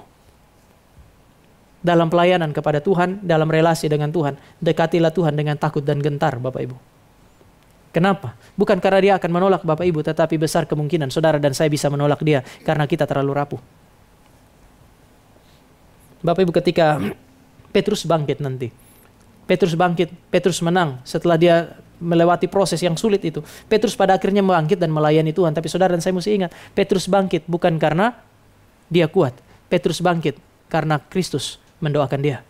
Dalam pelayanan kepada Tuhan, dalam relasi dengan Tuhan, dekatilah Tuhan dengan takut dan gentar, Bapak Ibu. Kenapa? Bukan karena dia akan menolak Bapak Ibu, tetapi besar kemungkinan saudara dan saya bisa menolak dia karena kita terlalu rapuh. Bapak Ibu, ketika Petrus bangkit nanti, Petrus bangkit, Petrus menang setelah dia melewati proses yang sulit itu. Petrus pada akhirnya bangkit dan melayani Tuhan. Tapi saudara dan saya mesti ingat, Petrus bangkit bukan karena dia kuat. Petrus bangkit karena Kristus mendoakan dia.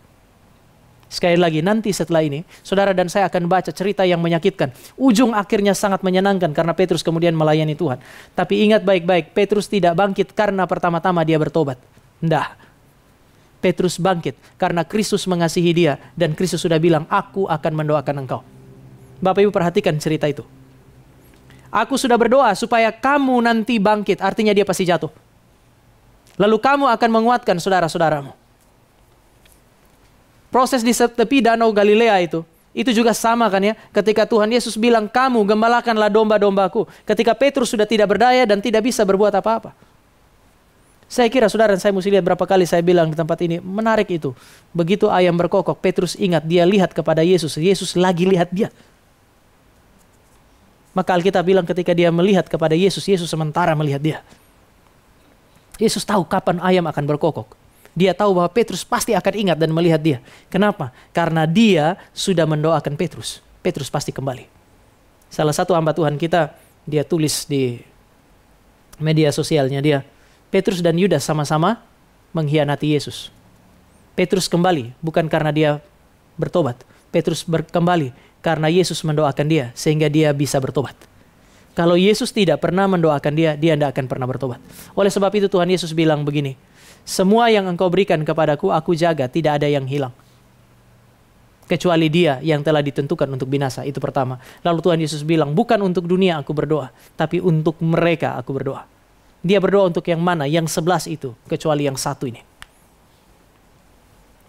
Sekali lagi, nanti setelah ini, saudara dan saya akan baca cerita yang menyakitkan. Ujung akhirnya sangat menyenangkan karena Petrus kemudian melayani Tuhan. Tapi ingat baik-baik, Petrus tidak bangkit karena pertama-tama dia bertobat. Tidak. Petrus bangkit karena Kristus mengasihi dia. Dan Kristus sudah bilang, aku akan mendoakan engkau. Bapak Ibu perhatikan cerita itu. Aku sudah berdoa supaya kamu nanti bangkit. Artinya dia pasti jatuh. Lalu kamu akan menguatkan saudara-saudaramu. Proses di tepi danau Galilea itu juga sama kan ya. Ketika Tuhan Yesus bilang, kamu gembalakanlah domba-dombaku. Ketika Petrus sudah tidak berdaya dan tidak bisa berbuat apa-apa. Saya kira saudara, saya mesti lihat berapa kali saya bilang di tempat ini. Menarik itu. Begitu ayam berkokok, Petrus ingat dia lihat kepada Yesus. Yesus lagi lihat dia. Maka Alkitab bilang ketika dia melihat kepada Yesus, Yesus sementara melihat dia. Yesus tahu kapan ayam akan berkokok. Dia tahu bahwa Petrus pasti akan ingat dan melihat dia. Kenapa? Karena dia sudah mendoakan Petrus. Petrus pasti kembali. Salah satu hamba Tuhan kita, dia tulis di media sosialnya dia, Petrus dan Yudas sama-sama mengkhianati Yesus. Petrus kembali bukan karena dia bertobat. Petrus kembali karena Yesus mendoakan dia sehingga dia bisa bertobat. Kalau Yesus tidak pernah mendoakan dia, dia tidak akan pernah bertobat. Oleh sebab itu Tuhan Yesus bilang begini, semua yang engkau berikan kepadaku, aku jaga, tidak ada yang hilang. Kecuali dia yang telah ditentukan untuk binasa, itu pertama. Lalu Tuhan Yesus bilang, bukan untuk dunia aku berdoa, tapi untuk mereka aku berdoa. Dia berdoa untuk yang mana? Yang 11 itu, kecuali yang satu ini.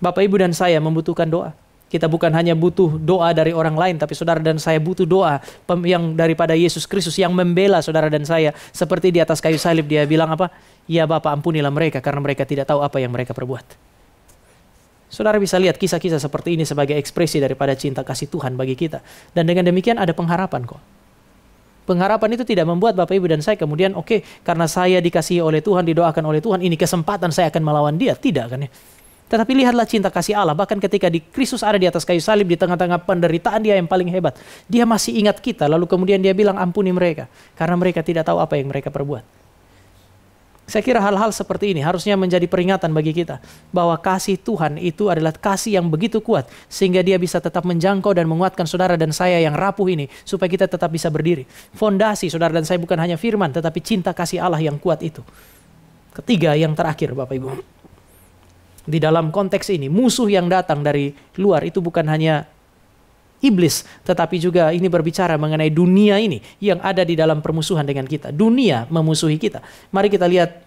Bapak, Ibu, dan saya membutuhkan doa. Kita bukan hanya butuh doa dari orang lain, tapi saudara dan saya butuh doa yang daripada Yesus Kristus yang membela saudara dan saya. Seperti di atas kayu salib dia bilang apa? Ya Bapa, ampunilah mereka karena mereka tidak tahu apa yang mereka perbuat. Saudara bisa lihat kisah-kisah seperti ini sebagai ekspresi daripada cinta kasih Tuhan bagi kita. Dan dengan demikian ada pengharapan kok. Pengharapan itu tidak membuat Bapak, Ibu, dan saya kemudian karena saya dikasihi oleh Tuhan, didoakan oleh Tuhan, ini kesempatan saya akan melawan dia. Tidak kan ya? Tetapi lihatlah cinta kasih Allah. Bahkan ketika Kristus ada di atas kayu salib, di tengah-tengah penderitaan dia yang paling hebat, dia masih ingat kita. Lalu kemudian dia bilang, ampuni mereka. Karena mereka tidak tahu apa yang mereka perbuat. Saya kira hal-hal seperti ini harusnya menjadi peringatan bagi kita. Bahwa kasih Tuhan itu adalah kasih yang begitu kuat. Sehingga dia bisa tetap menjangkau dan menguatkan saudara dan saya yang rapuh ini. Supaya kita tetap bisa berdiri. Fondasi saudara dan saya bukan hanya firman, tetapi cinta kasih Allah yang kuat itu. Ketiga, yang terakhir Bapak Ibu. Di dalam konteks ini, musuh yang datang dari luar itu bukan hanya iblis, tetapi juga ini berbicara mengenai dunia ini yang ada di dalam permusuhan dengan kita. Dunia memusuhi kita. Mari kita lihat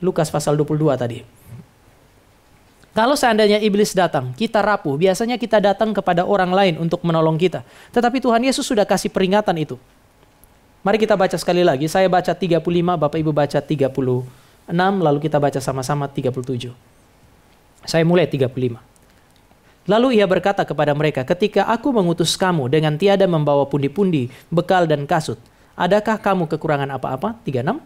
Lukas pasal 22 tadi. Kalau seandainya iblis datang, kita rapuh, biasanya kita datang kepada orang lain untuk menolong kita. Tetapi Tuhan Yesus sudah kasih peringatan itu. Mari kita baca sekali lagi. Saya baca 35, Bapak Ibu baca 36, lalu kita baca sama-sama 37. Saya mulai 35. Lalu ia berkata kepada mereka, ketika aku mengutus kamu dengan tiada membawa pundi-pundi, bekal dan kasut, adakah kamu kekurangan apa-apa? 36.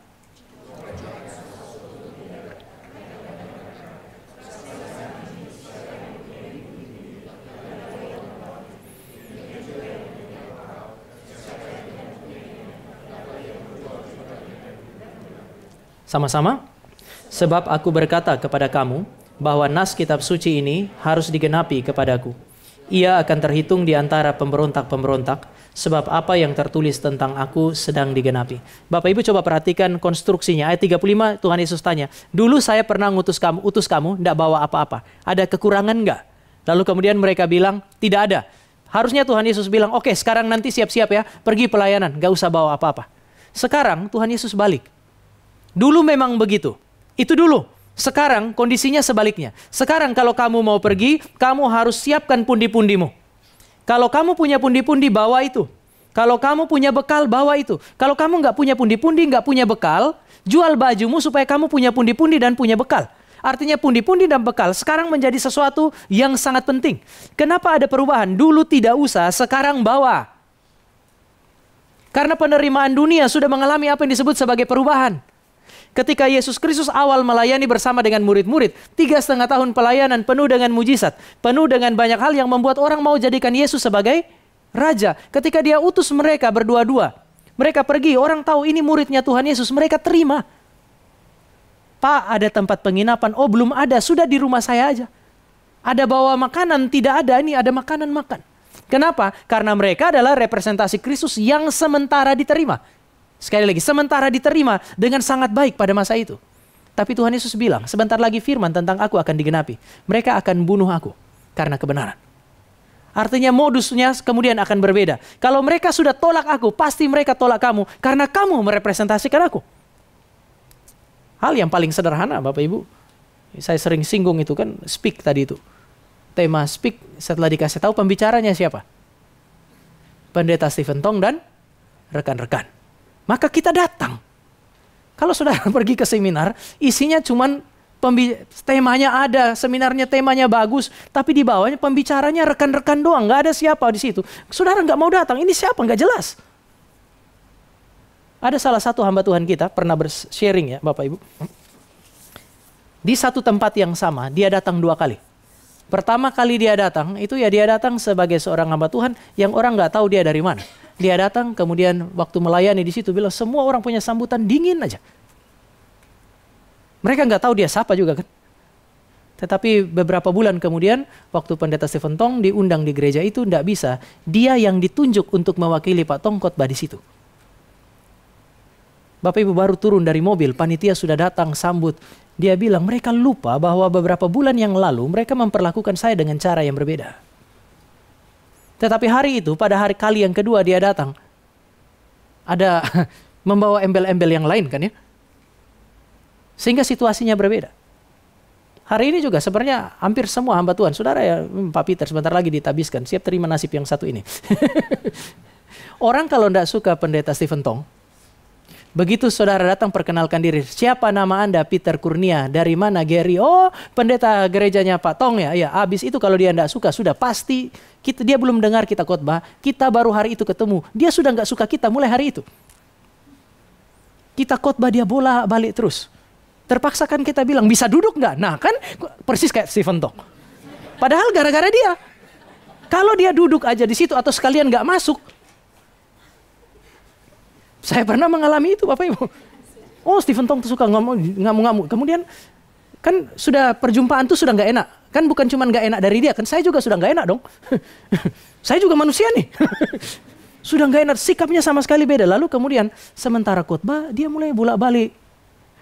Sama-sama. Sebab aku berkata kepada kamu, bahwa nas kitab suci ini harus digenapi kepadaku. Ia akan terhitung di antara pemberontak-pemberontak, sebab apa yang tertulis tentang aku sedang digenapi. Bapak Ibu coba perhatikan konstruksinya. Ayat 35 Tuhan Yesus tanya, dulu saya pernah utus kamu, tidak bawa apa-apa. Ada kekurangan enggak? Lalu kemudian mereka bilang, tidak ada. Harusnya Tuhan Yesus bilang, oke, sekarang nanti siap-siap ya, pergi pelayanan, gak usah bawa apa-apa. Sekarang Tuhan Yesus balik. Dulu memang begitu. Itu dulu. Sekarang kondisinya sebaliknya. Sekarang kalau kamu mau pergi, kamu harus siapkan pundi-pundimu. Kalau kamu punya pundi-pundi, bawa itu. Kalau kamu punya bekal, bawa itu. Kalau kamu nggak punya pundi-pundi, nggak punya bekal, jual bajumu supaya kamu punya pundi-pundi dan punya bekal. Artinya pundi-pundi dan bekal sekarang menjadi sesuatu yang sangat penting. Kenapa ada perubahan? Dulu tidak usah, sekarang bawa. Karena penerimaan dunia sudah mengalami apa yang disebut sebagai perubahan. Ketika Yesus Kristus awal melayani bersama dengan murid-murid, 3,5 tahun pelayanan penuh dengan mujizat, penuh dengan banyak hal yang membuat orang mau jadikan Yesus sebagai Raja. Ketika dia utus mereka berdua-dua, mereka pergi, orang tahu ini muridnya Tuhan Yesus, mereka terima. Pak, ada tempat penginapan? Oh, belum ada, sudah di rumah saya aja. Ada bawa makanan? Tidak ada, ini ada makanan makan. Kenapa? Karena mereka adalah representasi Kristus yang sementara diterima. Sekali lagi, sementara diterima dengan sangat baik pada masa itu. Tapi Tuhan Yesus bilang, sebentar lagi firman tentang aku akan digenapi. Mereka akan bunuh aku karena kebenaran. Artinya modusnya kemudian akan berbeda. Kalau mereka sudah tolak aku, pasti mereka tolak kamu karena kamu merepresentasikan aku. Hal yang paling sederhana Bapak Ibu. Saya sering singgung itu kan, speak tadi itu. Tema speak setelah dikasih tahu pembicaranya siapa? Pendeta Stephen Tong dan rekan-rekan. Maka kita datang. Kalau saudara pergi ke seminar, isinya cuman temanya ada, seminarnya temanya bagus, tapi di bawahnya pembicaranya rekan-rekan doang, nggak ada siapa di situ. Saudara nggak mau datang, ini siapa? Nggak jelas. Ada salah satu hamba Tuhan kita pernah bersharing ya, Bapak Ibu. Di satu tempat yang sama, dia datang 2 kali. Pertama kali dia datang, itu ya dia datang sebagai seorang hamba Tuhan yang orang nggak tahu dia dari mana. Dia datang, kemudian waktu melayani di situ bilang semua orang punya sambutan dingin aja. Mereka nggak tahu dia siapa juga kan. Tetapi beberapa bulan kemudian, waktu pendeta Stephen Tong diundang di gereja itu, nggak bisa. Dia yang ditunjuk untuk mewakili Pak Tong khotbah di situ. Bapak Ibu baru turun dari mobil, panitia sudah datang sambut. Dia bilang mereka lupa bahwa beberapa bulan yang lalu mereka memperlakukan saya dengan cara yang berbeda. Tetapi hari itu, pada hari kali yang kedua dia datang, ada membawa embel-embel yang lain kan ya. Sehingga situasinya berbeda. Hari ini juga sebenarnya hampir semua hamba Tuhan, saudara ya, Pak Peter sebentar lagi ditabiskan, siap terima nasib yang satu ini. Orang kalau tidak suka pendeta Stephen Tong, begitu saudara datang perkenalkan diri, siapa nama Anda? Peter Kurnia, dari mana Gary? Oh, pendeta gerejanya Pak Tong ya. Ya, habis itu kalau dia tidak suka, sudah pasti dia belum dengar kita khotbah, kita baru hari itu ketemu, dia sudah nggak suka kita mulai hari itu. Kita khotbah dia bola balik terus. Terpaksa kan kita bilang bisa duduk nggak? Nah kan persis kayak Stephen Tong. Padahal gara-gara dia. Kalau dia duduk aja di situ atau sekalian nggak masuk. Saya pernah mengalami itu Bapak Ibu. Oh Stephen Tong tuh suka ngamuk-ngamuk. Kemudian kan sudah perjumpaan tuh sudah nggak enak. Kan bukan cuma nggak enak dari dia, kan saya juga sudah nggak enak dong. Saya juga manusia nih. Sudah nggak enak, sikapnya sama sekali beda. Lalu kemudian sementara khotbah dia mulai bolak-balik.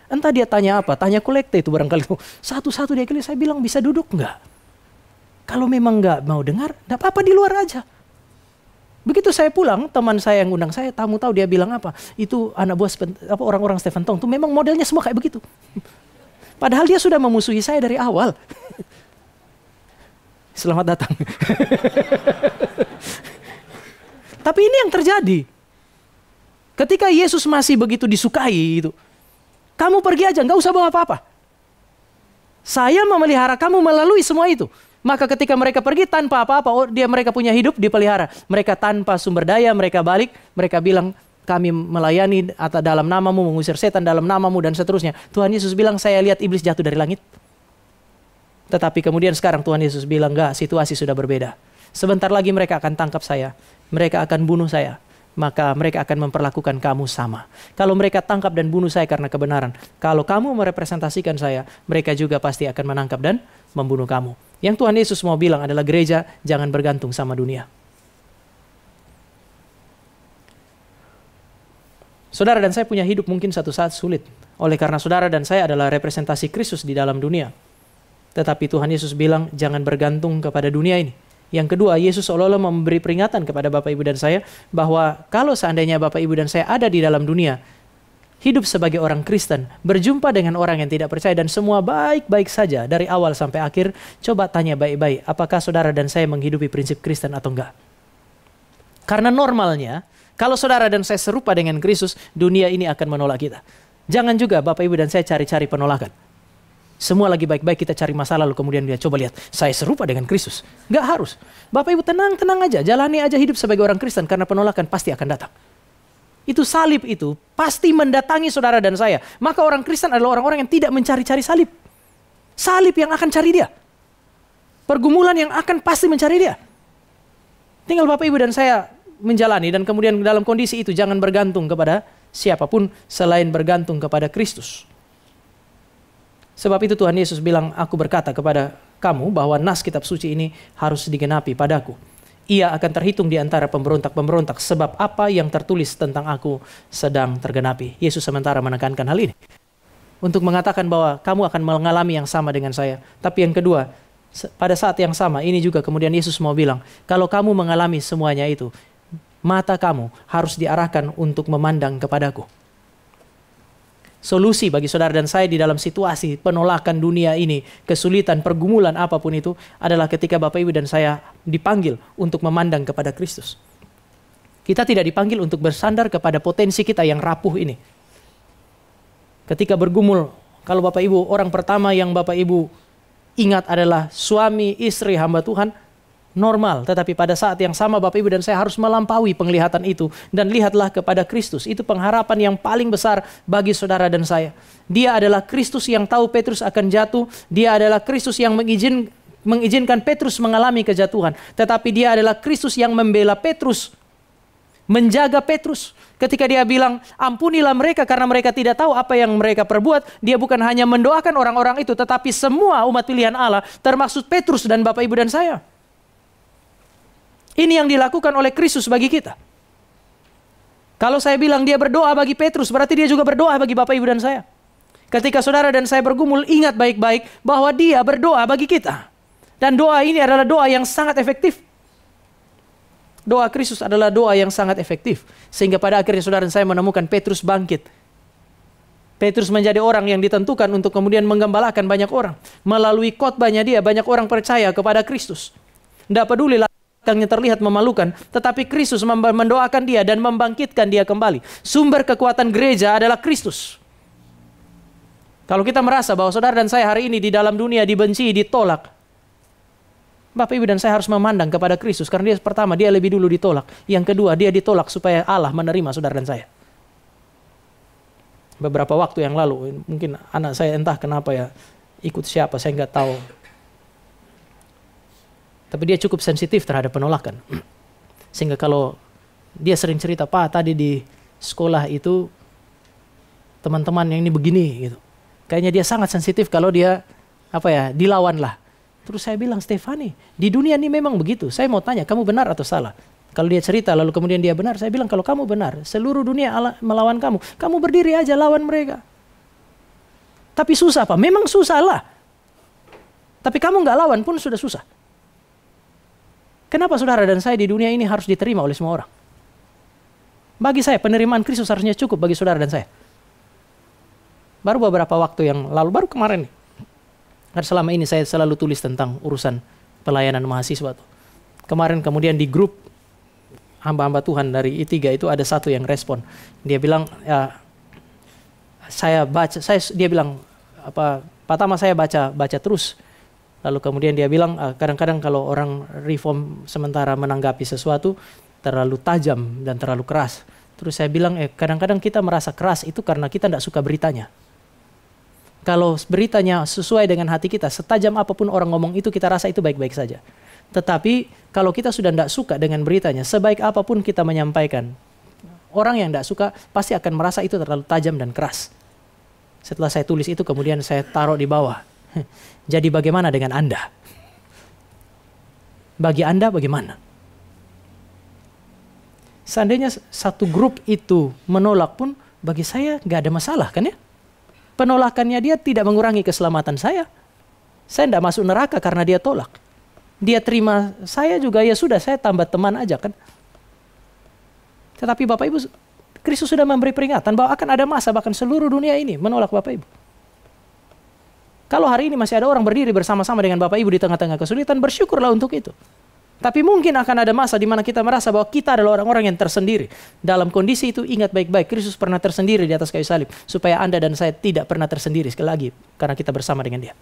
Entah dia tanya apa, tanya kolekte itu barangkali. Satu-satu dia kali saya bilang bisa duduk nggak? Kalau memang nggak mau dengar, nggak apa-apa di luar aja. Begitu saya pulang, teman saya yang undang saya, tamu tahu dia bilang apa? Itu anak buah orang-orang Stephen Tong, tuh memang modelnya semua kayak begitu. Padahal dia sudah memusuhi saya dari awal. Selamat datang. Tapi ini yang terjadi. Ketika Yesus masih begitu disukai itu, kamu pergi aja, nggak usah bawa apa-apa. Saya memelihara kamu melalui semua itu. Maka ketika mereka pergi tanpa apa-apa, mereka punya hidup dipelihara. Mereka tanpa sumber daya, mereka balik, mereka bilang, kami melayani atas dalam namamu, mengusir setan dalam namamu, dan seterusnya. Tuhan Yesus bilang, saya lihat iblis jatuh dari langit. Tetapi kemudian sekarang Tuhan Yesus bilang, enggak, situasi sudah berbeda. Sebentar lagi mereka akan tangkap saya, mereka akan bunuh saya. Maka mereka akan memperlakukan kamu sama. Kalau mereka tangkap dan bunuh saya karena kebenaran, kalau kamu merepresentasikan saya, mereka juga pasti akan menangkap dan membunuh kamu. Yang Tuhan Yesus mau bilang adalah gereja jangan bergantung sama dunia. Saudara dan saya punya hidup mungkin satu saat sulit. Oleh karena saudara dan saya adalah representasi Kristus di dalam dunia. Tetapi Tuhan Yesus bilang jangan bergantung kepada dunia ini. Yang kedua, Yesus seolah-olah memberi peringatan kepada Bapak Ibu dan saya bahwa kalau seandainya Bapak Ibu dan saya ada di dalam dunia, hidup sebagai orang Kristen, berjumpa dengan orang yang tidak percaya dan semua baik-baik saja dari awal sampai akhir, coba tanya baik-baik, apakah saudara dan saya menghidupi prinsip Kristen atau enggak? Karena normalnya, kalau saudara dan saya serupa dengan Kristus, dunia ini akan menolak kita. Jangan juga Bapak Ibu dan saya cari-cari penolakan. Semua lagi baik-baik, kita cari masalah lalu kemudian dia coba lihat, saya serupa dengan Kristus. Enggak harus. Bapak Ibu tenang-tenang aja, jalani aja hidup sebagai orang Kristen karena penolakan pasti akan datang. Itu salib itu pasti mendatangi saudara dan saya. Maka orang Kristen adalah orang-orang yang tidak mencari-cari salib. Salib yang akan cari dia. Pergumulan yang akan pasti mencari dia. Tinggal Bapak Ibu dan saya menjalani dan kemudian dalam kondisi itu jangan bergantung kepada siapapun selain bergantung kepada Kristus. Sebab itu Tuhan Yesus bilang, aku berkata kepada kamu bahwa nas kitab suci ini harus digenapi padaku. Ia akan terhitung di antara pemberontak-pemberontak sebab apa yang tertulis tentang aku sedang tergenapi. Yesus sementara menekankan hal ini. Untuk mengatakan bahwa kamu akan mengalami yang sama dengan saya. Tapi yang kedua, pada saat yang sama ini juga kemudian Yesus mau bilang, kalau kamu mengalami semuanya itu, mata kamu harus diarahkan untuk memandang kepadaku. Solusi bagi saudara dan saya di dalam situasi penolakan dunia ini, kesulitan, pergumulan apapun itu adalah ketika Bapak Ibu dan saya dipanggil untuk memandang kepada Kristus. Kita tidak dipanggil untuk bersandar kepada potensi kita yang rapuh ini. Ketika bergumul, kalau Bapak Ibu, orang pertama yang Bapak Ibu ingat adalah suami, istri, hamba Tuhan, normal. Tetapi pada saat yang sama Bapak Ibu dan saya harus melampaui penglihatan itu. Dan lihatlah kepada Kristus. Itu pengharapan yang paling besar bagi saudara dan saya. Dia adalah Kristus yang tahu Petrus akan jatuh. Dia adalah Kristus yang mengizinkan Petrus mengalami kejatuhan. Tetapi dia adalah Kristus yang membela Petrus. Menjaga Petrus. Ketika dia bilang, ampunilah mereka karena mereka tidak tahu apa yang mereka perbuat. Dia bukan hanya mendoakan orang-orang itu. Tetapi semua umat pilihan Allah. Termasuk Petrus dan Bapak Ibu dan saya. Ini yang dilakukan oleh Kristus bagi kita. Kalau saya bilang dia berdoa bagi Petrus, berarti dia juga berdoa bagi Bapak Ibu dan saya. Ketika saudara dan saya bergumul, ingat baik-baik bahwa dia berdoa bagi kita. Dan doa ini adalah doa yang sangat efektif. Doa Kristus adalah doa yang sangat efektif. Sehingga pada akhirnya saudara dan saya menemukan Petrus bangkit. Petrus menjadi orang yang ditentukan untuk kemudian menggembalakan banyak orang. Melalui khotbahnya dia, banyak orang percaya kepada Kristus. Tidak peduli yang terlihat memalukan, tetapi Kristus mendoakan dia dan membangkitkan dia kembali. Sumber kekuatan gereja adalah Kristus. Kalau kita merasa bahwa saudara dan saya hari ini di dalam dunia dibenci, ditolak, Bapak Ibu dan saya harus memandang kepada Kristus. Karena dia pertama, dia lebih dulu ditolak. Yang kedua, dia ditolak supaya Allah menerima saudara dan saya. Beberapa waktu yang lalu, mungkin anak saya entah kenapa ya, ikut siapa, saya nggak tahu. Tapi dia cukup sensitif terhadap penolakan. Sehingga kalau dia sering cerita, Pak tadi di sekolah itu teman-teman yang ini begini gitu. Kayaknya dia sangat sensitif kalau dia dilawan lah. Terus saya bilang, Stefani, di dunia ini memang begitu. Saya mau tanya, kamu benar atau salah? Kalau dia cerita lalu kemudian dia benar, saya bilang kalau kamu benar, seluruh dunia melawan kamu. Kamu berdiri aja lawan mereka. Tapi susah Pak, memang susah lah. Tapi kamu nggak lawan pun sudah susah. Kenapa saudara dan saya di dunia ini harus diterima oleh semua orang? Bagi saya, penerimaan Kristus harusnya cukup bagi saudara dan saya. Baru beberapa waktu yang lalu, baru kemarin nih. Karena selama ini saya selalu tulis tentang urusan pelayanan mahasiswa. Kemarin kemudian di grup hamba-hamba Tuhan dari I3 itu ada satu yang respon. Dia bilang, dia bilang, Pak Tama saya baca terus Lalu kemudian dia bilang, kadang-kadang kalau orang reform sementara menanggapi sesuatu terlalu tajam dan terlalu keras. Terus saya bilang, kadang-kadang kita merasa keras itu karena kita tidak suka beritanya. Kalau beritanya sesuai dengan hati kita, setajam apapun orang ngomong itu, kita rasa itu baik-baik saja. Tetapi kalau kita sudah tidak suka dengan beritanya, sebaik apapun kita menyampaikan, orang yang tidak suka pasti akan merasa itu terlalu tajam dan keras. Setelah saya tulis itu, kemudian saya taruh di bawah. Jadi bagaimana dengan Anda? Bagi Anda bagaimana? Seandainya satu grup itu menolak pun, bagi saya nggak ada masalah kan ya? Penolakannya dia tidak mengurangi keselamatan saya. Saya tidak masuk neraka karena dia tolak. Dia terima saya juga, ya sudah, saya tambah teman aja kan. Tetapi Bapak Ibu, Kristus sudah memberi peringatan bahwa akan ada masa bahkan seluruh dunia ini menolak Bapak Ibu. Kalau hari ini masih ada orang berdiri bersama-sama dengan Bapak Ibu di tengah-tengah kesulitan, bersyukurlah untuk itu. Tapi mungkin akan ada masa di mana kita merasa bahwa kita adalah orang-orang yang tersendiri. Dalam kondisi itu ingat baik-baik, Kristus pernah tersendiri di atas kayu salib. Supaya Anda dan saya tidak pernah tersendiri sekali lagi. Karena kita bersama dengan Dia.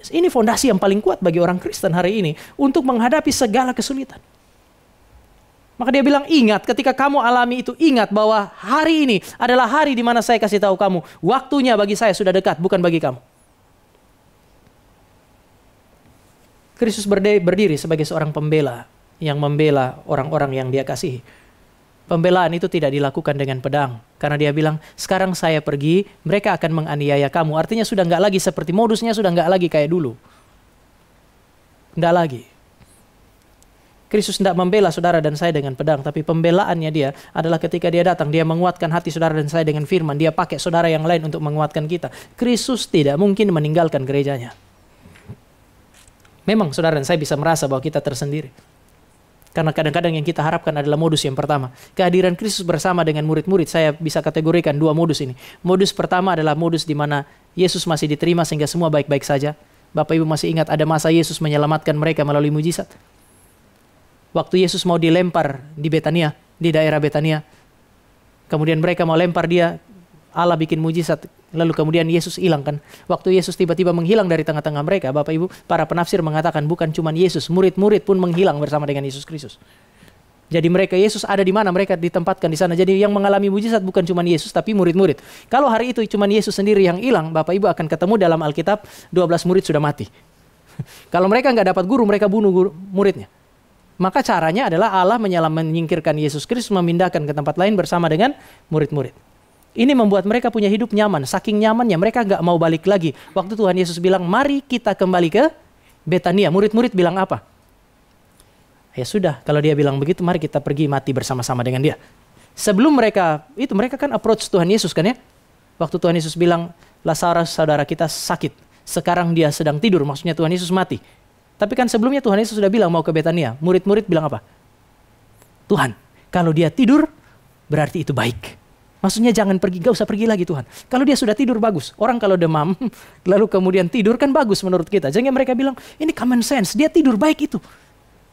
Ini fondasi yang paling kuat bagi orang Kristen hari ini untuk menghadapi segala kesulitan. Maka dia bilang, ingat ketika kamu alami itu, ingat bahwa hari ini adalah hari di mana saya kasih tahu kamu. Waktunya bagi saya sudah dekat, bukan bagi kamu. Kristus berdiri sebagai seorang pembela yang membela orang-orang yang dia kasihi. Pembelaan itu tidak dilakukan dengan pedang. Karena dia bilang, sekarang saya pergi, mereka akan menganiaya kamu. Artinya sudah nggak lagi seperti modusnya, sudah nggak lagi kayak dulu. Nggak lagi. Kristus tidak membela saudara dan saya dengan pedang, tapi pembelaannya dia adalah ketika dia datang, dia menguatkan hati saudara dan saya dengan firman. Dia pakai saudara yang lain untuk menguatkan kita. Kristus tidak mungkin meninggalkan gerejanya. Memang saudara dan saya bisa merasa bahwa kita tersendiri. Karena kadang-kadang yang kita harapkan adalah modus yang pertama. Kehadiran Kristus bersama dengan murid-murid, saya bisa kategorikan dua modus ini. Modus pertama adalah modus di mana Yesus masih diterima sehingga semua baik-baik saja. Bapak Ibu masih ingat ada masa Yesus menyelamatkan mereka melalui mujizat. Waktu Yesus mau dilempar di Betania, di daerah Betania. Kemudian mereka mau lempar dia, Allah bikin mujizat. Lalu kemudian Yesus hilang kan. Waktu Yesus tiba-tiba menghilang dari tengah-tengah mereka, Bapak Ibu, para penafsir mengatakan bukan cuma Yesus, murid-murid pun menghilang bersama dengan Yesus Kristus. Jadi mereka, Yesus ada di mana, mereka ditempatkan di sana. Jadi yang mengalami mujizat bukan cuma Yesus, tapi murid-murid. Kalau hari itu cuma Yesus sendiri yang hilang, Bapak Ibu akan ketemu dalam Alkitab 12 murid sudah mati. Kalau mereka nggak dapat guru, mereka bunuh muridnya. Maka caranya adalah Allah menyingkirkan Yesus Kristus, memindahkan ke tempat lain bersama dengan murid-murid. Ini membuat mereka punya hidup nyaman. Saking nyamannya mereka nggak mau balik lagi. Waktu Tuhan Yesus bilang, mari kita kembali ke Betania. Murid-murid bilang apa? Ya sudah, kalau dia bilang begitu, mari kita pergi mati bersama-sama dengan dia. Sebelum mereka kan approach Tuhan Yesus kan ya. Waktu Tuhan Yesus bilang, Lazarus saudara kita sakit. Sekarang dia sedang tidur, maksudnya Tuhan Yesus mati. Tapi kan sebelumnya Tuhan Yesus sudah bilang mau ke Betania. Murid-murid bilang apa? Tuhan, kalau dia tidur, berarti itu baik. Maksudnya jangan pergi, gak usah pergi lagi Tuhan. Kalau dia sudah tidur bagus. Orang kalau demam, lalu kemudian tidur kan bagus menurut kita. Jangan mereka bilang, ini common sense, dia tidur baik itu.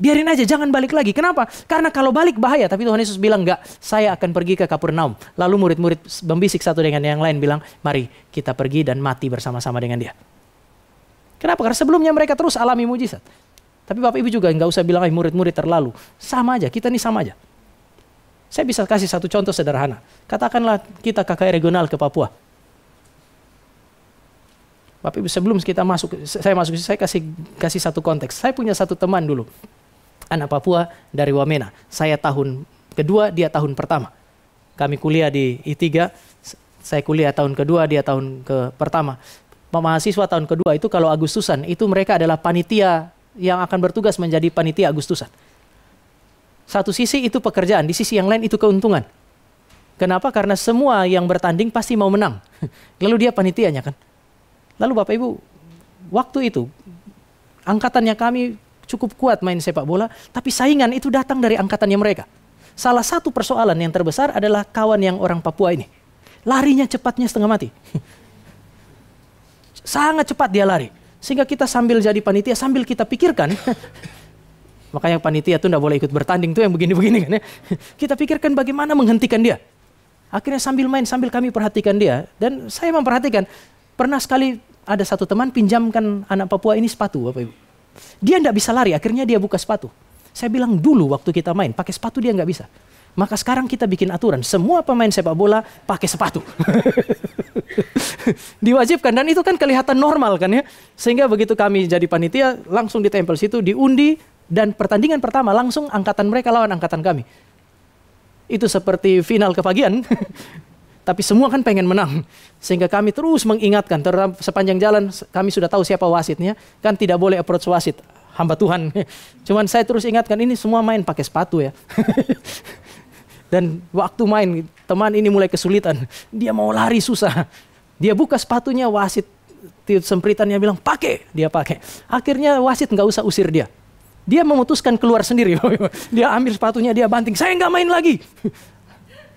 Biarin aja, jangan balik lagi. Kenapa? Karena kalau balik bahaya. Tapi Tuhan Yesus bilang, enggak, saya akan pergi ke Kapernaum. Lalu murid-murid membisik satu dengan yang lain bilang, mari kita pergi dan mati bersama-sama dengan dia. Kenapa? Karena sebelumnya mereka terus alami mujizat. Tapi Bapak Ibu juga nggak usah bilang, murid-murid terlalu. Sama aja, kita nih sama aja. Saya bisa kasih satu contoh sederhana. Katakanlah kita KKR regional ke Papua. Bapak Ibu, sebelum kita saya kasih satu konteks. Saya punya satu teman dulu, anak Papua dari Wamena. Saya tahun kedua, dia tahun pertama. Kami kuliah di I3, saya kuliah tahun kedua, dia tahun pertama. Mahasiswa tahun kedua itu kalau Agustusan, itu mereka adalah panitia yang akan bertugas menjadi panitia Agustusan. Satu sisi itu pekerjaan, di sisi yang lain itu keuntungan. Kenapa? Karena semua yang bertanding pasti mau menang. Lalu dia panitianya kan. Lalu Bapak Ibu, waktu itu angkatannya kami cukup kuat main sepak bola, tapi saingan itu datang dari angkatannya mereka. Salah satu persoalan yang terbesar adalah kawan yang orang Papua ini. Larinya cepatnya setengah mati. Sangat cepat dia lari. Sehingga kita sambil jadi panitia, sambil kita pikirkan, makanya panitia tuh nggak boleh ikut bertanding tuh yang begini-begini kan ya. Kita pikirkan bagaimana menghentikan dia. Akhirnya sambil main, sambil kami perhatikan dia. Dan saya memperhatikan, pernah sekali ada satu teman pinjamkan anak Papua ini sepatu, Bapak Ibu. Dia tidak bisa lari, akhirnya dia buka sepatu. Saya bilang dulu waktu kita main, pakai sepatu dia nggak bisa. Maka sekarang kita bikin aturan, semua pemain sepak bola pakai sepatu. Diwajibkan, dan itu kan kelihatan normal kan ya. Sehingga begitu kami jadi panitia, langsung ditempel situ, diundi, dan pertandingan pertama langsung angkatan mereka lawan angkatan kami. Itu seperti final kepagian. Tapi semua kan pengen menang. Sehingga kami terus mengingatkan, sepanjang jalan kami sudah tahu siapa wasitnya, kan tidak boleh approach wasit, hamba Tuhan. Cuman saya terus ingatkan, ini semua main pakai sepatu ya. Dan waktu main, teman ini mulai kesulitan. Dia mau lari susah. Dia buka sepatunya, wasit tiup sempritannya bilang, pakai. Dia pakai. Akhirnya wasit nggak usah usir dia. Dia memutuskan keluar sendiri. Dia ambil sepatunya, dia banting. Saya nggak main lagi.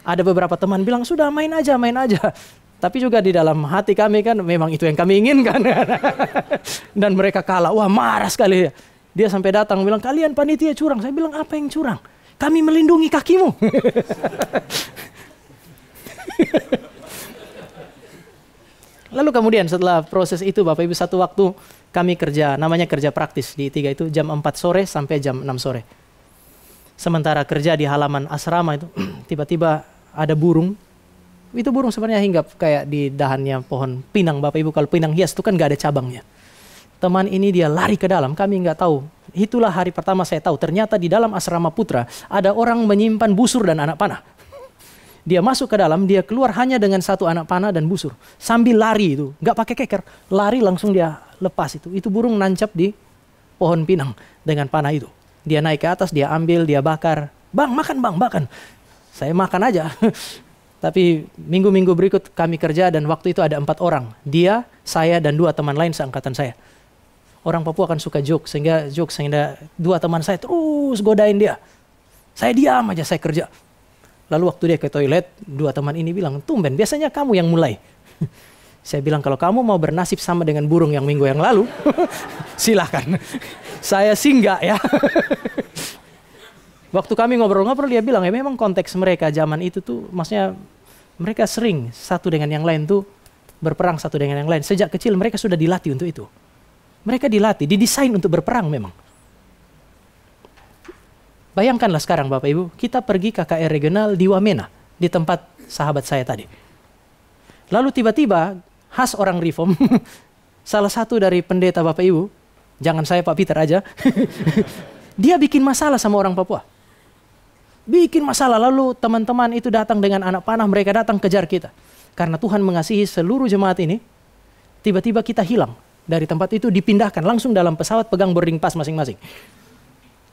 Ada beberapa teman bilang, sudah main aja, main aja. Tapi juga di dalam hati kami kan, memang itu yang kami inginkan. Dan mereka kalah. Wah, marah sekali. Dia sampai datang bilang, kalian panitia curang. Saya bilang, apa yang curang? Kami melindungi kakimu. Lalu kemudian setelah proses itu Bapak Ibu, satu waktu kami kerja, namanya kerja praktis di I3 itu jam 4 sore sampai jam 6 sore. Sementara kerja di halaman asrama itu, tiba-tiba ada burung. Itu burung sebenarnya hinggap kayak di dahannya pohon pinang Bapak Ibu. Kalau pinang hias itu kan gak ada cabangnya. Teman ini dia lari ke dalam, kami nggak tahu. Itulah hari pertama saya tahu, ternyata di dalam asrama putra ada orang menyimpan busur dan anak panah. Dia masuk ke dalam, dia keluar hanya dengan satu anak panah dan busur. Sambil lari itu, nggak pakai keker, lari langsung dia lepas itu. Itu burung nancap di pohon pinang dengan panah itu. Dia naik ke atas, dia ambil, dia bakar. Bang, makan bang, makan. Saya makan aja. Tapi minggu-minggu berikut kami kerja dan waktu itu ada 4 orang. Dia, saya, dan 2 teman lain seangkatan saya. Orang Papua kan suka joke, sehingga 2 teman saya terus godain dia. Saya diam aja, saya kerja. Lalu waktu dia ke toilet, 2 teman ini bilang, tumben, biasanya kamu yang mulai. Saya bilang, kalau kamu mau bernasib sama dengan burung yang minggu yang lalu, silahkan. Saya sih enggak ya. Waktu kami ngobrol-ngobrol, dia bilang, ya memang konteks mereka zaman itu tuh, maksudnya mereka sering satu dengan yang lain tuh berperang satu dengan yang lain. Sejak kecil mereka sudah dilatih untuk itu. Mereka dilatih, didesain untuk berperang memang. Bayangkanlah sekarang Bapak Ibu, kita pergi KKR regional di Wamena, di tempat sahabat saya tadi. Lalu tiba-tiba, khas orang Reform, salah satu dari pendeta Bapak Ibu, jangan saya Pak Peter aja, dia bikin masalah sama orang Papua. Bikin masalah, lalu teman-teman itu datang dengan anak panah, mereka datang kejar kita. Karena Tuhan mengasihi seluruh jemaat ini, tiba-tiba kita hilang. Dari tempat itu dipindahkan langsung dalam pesawat, pegang boarding pass masing-masing.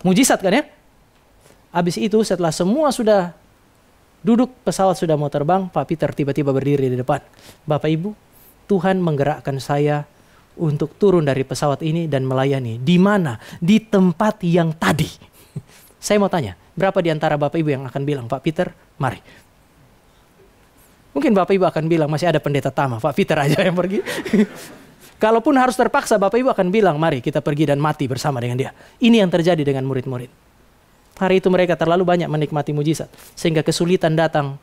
Mujizat kan ya? Habis itu setelah semua sudah duduk, pesawat sudah mau terbang, Pak Peter tiba-tiba berdiri di depan. Bapak Ibu, Tuhan menggerakkan saya untuk turun dari pesawat ini dan melayani. Di mana? Di tempat yang tadi. Saya mau tanya, berapa di antara Bapak Ibu yang akan bilang, Pak Peter, mari. Mungkin Bapak Ibu akan bilang, masih ada pendeta Tama, Pak Peter aja yang pergi. Kalaupun harus terpaksa, Bapak Ibu akan bilang, mari kita pergi dan mati bersama dengan dia. Ini yang terjadi dengan murid-murid. Hari itu mereka terlalu banyak menikmati mujizat. Sehingga kesulitan datang.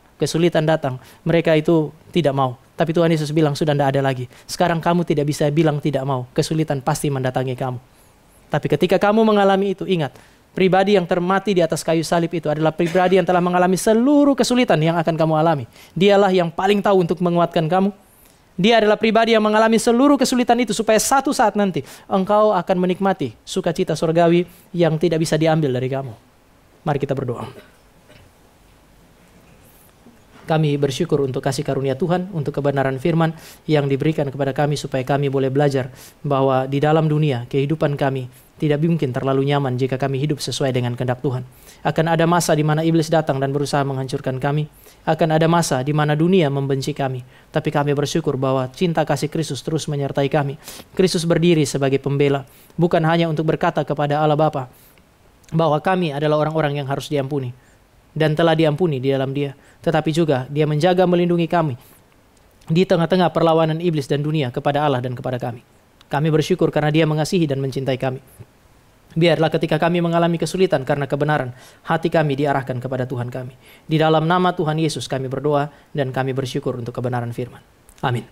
Mereka itu tidak mau. Tapi Tuhan Yesus bilang, sudah tidak ada lagi. Sekarang kamu tidak bisa bilang tidak mau. Kesulitan pasti mendatangi kamu. Tapi ketika kamu mengalami itu, ingat. Pribadi yang termati di atas kayu salib itu adalah pribadi yang telah mengalami seluruh kesulitan yang akan kamu alami. Dialah yang paling tahu untuk menguatkan kamu. Dia adalah pribadi yang mengalami seluruh kesulitan itu supaya satu saat nanti engkau akan menikmati sukacita surgawi yang tidak bisa diambil dari kamu. Mari kita berdoa. Kami bersyukur untuk kasih karunia Tuhan, untuk kebenaran firman yang diberikan kepada kami supaya kami boleh belajar bahwa di dalam dunia kehidupan kami tidak mungkin terlalu nyaman jika kami hidup sesuai dengan kehendak Tuhan. Akan ada masa di mana iblis datang dan berusaha menghancurkan kami. Akan ada masa di mana dunia membenci kami. Tapi kami bersyukur bahwa cinta kasih Kristus terus menyertai kami. Kristus berdiri sebagai pembela, bukan hanya untuk berkata kepada Allah Bapa bahwa kami adalah orang-orang yang harus diampuni dan telah diampuni di dalam Dia, tetapi juga Dia menjaga melindungi kami di tengah-tengah perlawanan iblis dan dunia kepada Allah dan kepada kami. Kami bersyukur karena Dia mengasihi dan mencintai kami. Biarlah ketika kami mengalami kesulitan karena kebenaran, hati kami diarahkan kepada Tuhan kami. Di dalam nama Tuhan Yesus kami berdoa dan kami bersyukur untuk kebenaran firman. Amin.